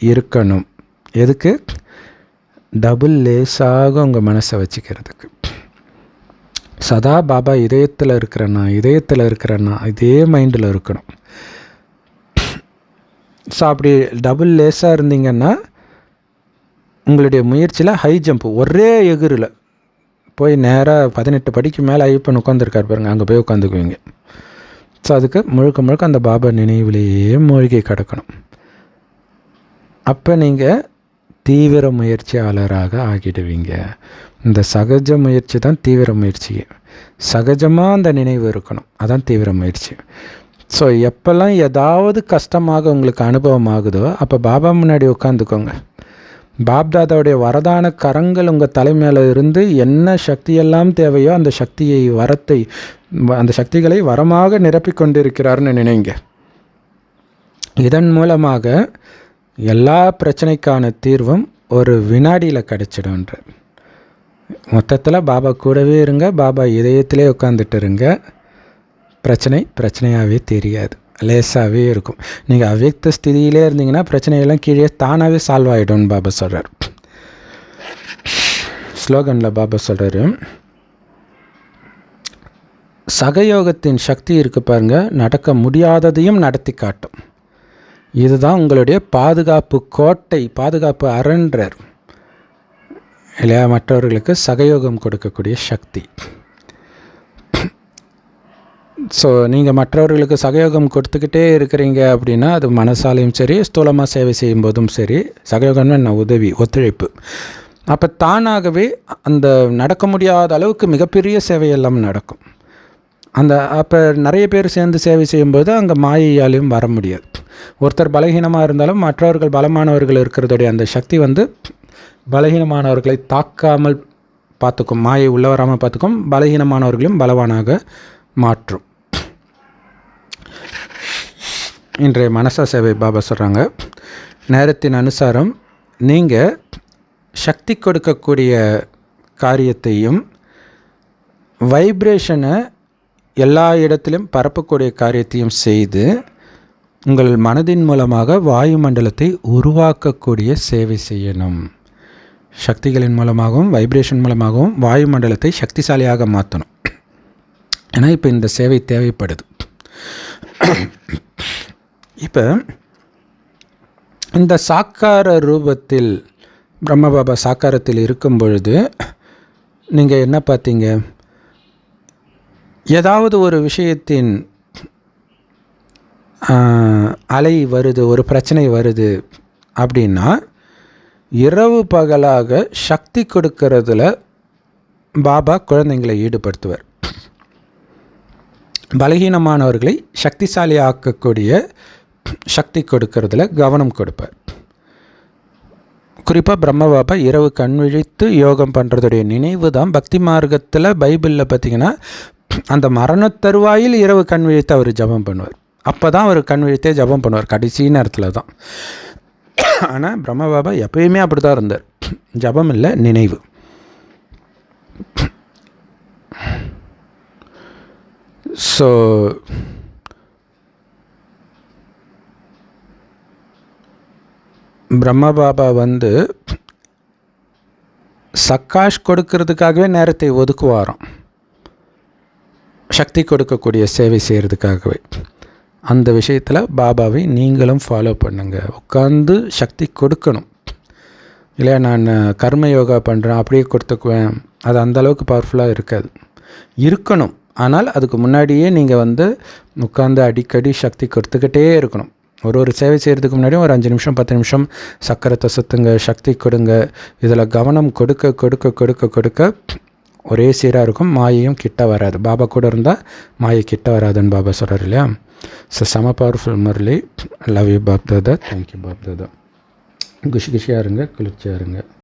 இருக்கணும். எதுக்கு? டபுள் லேஸாக உங்கள் மனசை வச்சுக்கிறதுக்கு. சதா பாபா இதயத்தில் இருக்கிறேன்னா இதே மைண்டில் இருக்கணும். ஸோ அப்படி டபுள் லேஸாக இருந்தீங்கன்னா உங்களுடைய முயற்சியில் ஹை ஜம்ப், ஒரே எகிரில் போய் நேராக 18 படிக்கு மேலே ஐயப்பன் உட்காந்துருக்கார் பாருங்க, அங்கே போய் உட்காந்துக்குவீங்க. ஸோ அதுக்கு முழுக்க அந்த பாபா நினைவிலேயே மூழ்கி கிடக்கணும். அப்போ நீங்கள் தீவிர முயற்சியாளராக ஆகிடுவீங்க. இந்த சகஜ முயற்சி தான் தீவிர முயற்சி. சகஜமாக அந்த நினைவு இருக்கணும், அதான் தீவிர முயற்சி. ஸோ எப்போல்லாம் ஏதாவது கஷ்டமாக உங்களுக்கு அனுபவம் ஆகுதோ அப்போ பாபா முன்னாடி உட்காந்துக்கோங்க. பாப்தாதாவுடைய வரதான கரங்கள் உங்கள் தலைமையில் இருந்து என்ன சக்தியெல்லாம் தேவையோ அந்த அந்த சக்திகளை வரமாக நிரப்பிக் கொண்டிருக்கிறார்னு நினைங்க. இதன் மூலமாக எல்லா பிரச்சனைக்கான தீர்வும் ஒரு வினாடியில் கிடச்சிடும்ன்ற. மொத்தத்தில் பாபா கூடவே இருங்க, பாபா இதயத்திலே உட்காந்துட்டு இருங்க. பிரச்சனையாகவே தெரியாது, லேசாகவே இருக்கும். நீங்கள் அவ்யக்த ஸ்திதியிலே இருந்தீங்கன்னா பிரச்சனையெல்லாம் கீழே தானாகவே சால்வ் ஆகிடும்னு பாபா சொல்கிறார். ஸ்லோகனில் பாபா சொல்கிறாரு, சகயோகத்தின் சக்தி இருக்கு பாருங்க, நடக்க முடியாததையும் நடத்தி காட்டும். இதுதான் உங்களுடைய பாதுகாப்பு கோட்டை, பாதுகாப்பு அரண்றார் இல்லையா. மற்றவர்களுக்கு சகயோகம் கொடுக்கக்கூடிய சக்தி. ஸோ நீங்கள் மற்றவர்களுக்கு சகயோகம் கொடுத்துக்கிட்டே இருக்கிறீங்க அப்படின்னா அது மனசாலையும் சரி, ஸ்தூலமாக சேவை செய்யும்போதும் சரி, சகயோகம்னு என்ன, உதவி, ஒத்துழைப்பு. அப்போ தானாகவே அந்த நடக்க முடியாத அளவுக்கு மிகப்பெரிய சேவையெல்லாம் நடக்கும். அப்போ நிறைய பேர் சேர்ந்து சேவை செய்யும்போது அங்கே மாயையாலையும் வர முடியாது. ஒருத்தர் பலகீனமாக இருந்தாலும் மற்றவர்கள் பலமானவர்கள் இருக்கிறதுடைய அந்த சக்தி பலகீனமானவர்களை தாக்காமல் பார்த்துக்கும், மாயை உள்ள வராமல் பார்த்துக்கும், பலகீனமானவர்களையும் பலவானாக மாற்றும். இன்றைய மனசா சேவை பாபா சொல்கிறாங்க, நேரத்தின் அனுசாரம் நீங்கள் சக்தி கொடுக்கக்கூடிய காரியத்தையும் வைப்ரேஷனை எல்லா இடத்திலும் பரப்பக்கூடிய காரியத்தையும் செய்து உங்கள் மனதின் மூலமாக வாயு மண்டலத்தை உருவாக்கக்கூடிய சேவை செய்யணும். சக்திகளின் மூலமாகவும் வைப்ரேஷன் மூலமாகவும் வாயு மண்டலத்தை சக்திசாலியாக மாற்றணும். ஏன்னா இப்போ இந்த சேவை தேவைப்படுது. இப்போ இந்த சாக்கார ரூபத்தில் பிரம்மபாபா சாக்காரத்தில் இருக்கும் பொழுது நீங்கள் என்ன பார்த்தீங்க? ஏதாவது ஒரு விஷயத்தின் அலை வருது, ஒரு பிரச்சனை வருது அப்படின்னா இரவு பகலாக சக்தி கொடுக்கறதுல பாபா குழந்தைங்களை ஈடுபடுத்துவார். பலகீனமானவர்களை சக்திசாலி ஆக்கக்கூடிய சக்தி கொடுக்கறதுல கவனம் கொடுப்பார். குறிப்பாக பிரம்ம பாபா இரவு கண் விழித்து யோகம் பண்ணுறதுடைய நினைவு தான் பக்தி மார்க்கத்தில் பைபிளில் பார்த்திங்கன்னா அந்த மரணத்தருவாயில் இரவு கண் விழித்து அவர் ஜபம் பண்ணுவார். அப்போ தான் அவர் கண் விழித்தே ஜபம் பண்ணுவார், கடைசி நேரத்தில் தான். ஆனால் பிரம்ம பாபா எப்பயுமே அப்படி தான் இருந்தார், ஜபம் இல்லை, நினைவு. ஸோ பிரம்மா பாபா வந்து சக்காஷ் கொடுக்கறதுக்காகவே நேரத்தை ஒதுக்குவாராம், சக்தி கொடுக்கக்கூடிய சேவை செய்கிறதுக்காகவே. அந்த விஷயத்தில் பாபாவை நீங்களும் ஃபாலோ பண்ணுங்கள். உட்காந்து சக்தி கொடுக்கணும் இல்லையா. நான் கர்ம யோகா பண்ணுறேன் அப்படியே கொடுத்துக்குவேன், அது அந்தளவுக்கு பவர்ஃபுல்லாக இருக்காது. இருக்கணும், ஆனால் அதுக்கு முன்னாடியே நீங்கள் வந்து உட்காந்து அடிக்கடி சக்தி கொடுத்துக்கிட்டே இருக்கணும். ஒரு சேவை செய்கிறதுக்கு முன்னாடியும் ஒரு 5 நிமிஷம் 10 நிமிஷம் சக்கரத்தை சுற்றுங்க, சக்தி கொடுங்க. இதில் கவனம் கொடுக்க கொடுக்க கொடுக்க கொடுக்க ஒரே சீராக இருக்கும், மாயையும் கிட்ட வராது. பாபா கூட இருந்தால் மாயை கிட்ட வராதுன்னு பாபா சொல்கிறார் இல்லையா. ஸோ செம பவர்ஃபுல் முரளி. லவ் யூ பாப் தாதா. தேங்க்யூ பாப் தாதா. குஷியாக இருங்க, குளிர்ச்சியாக இருங்க.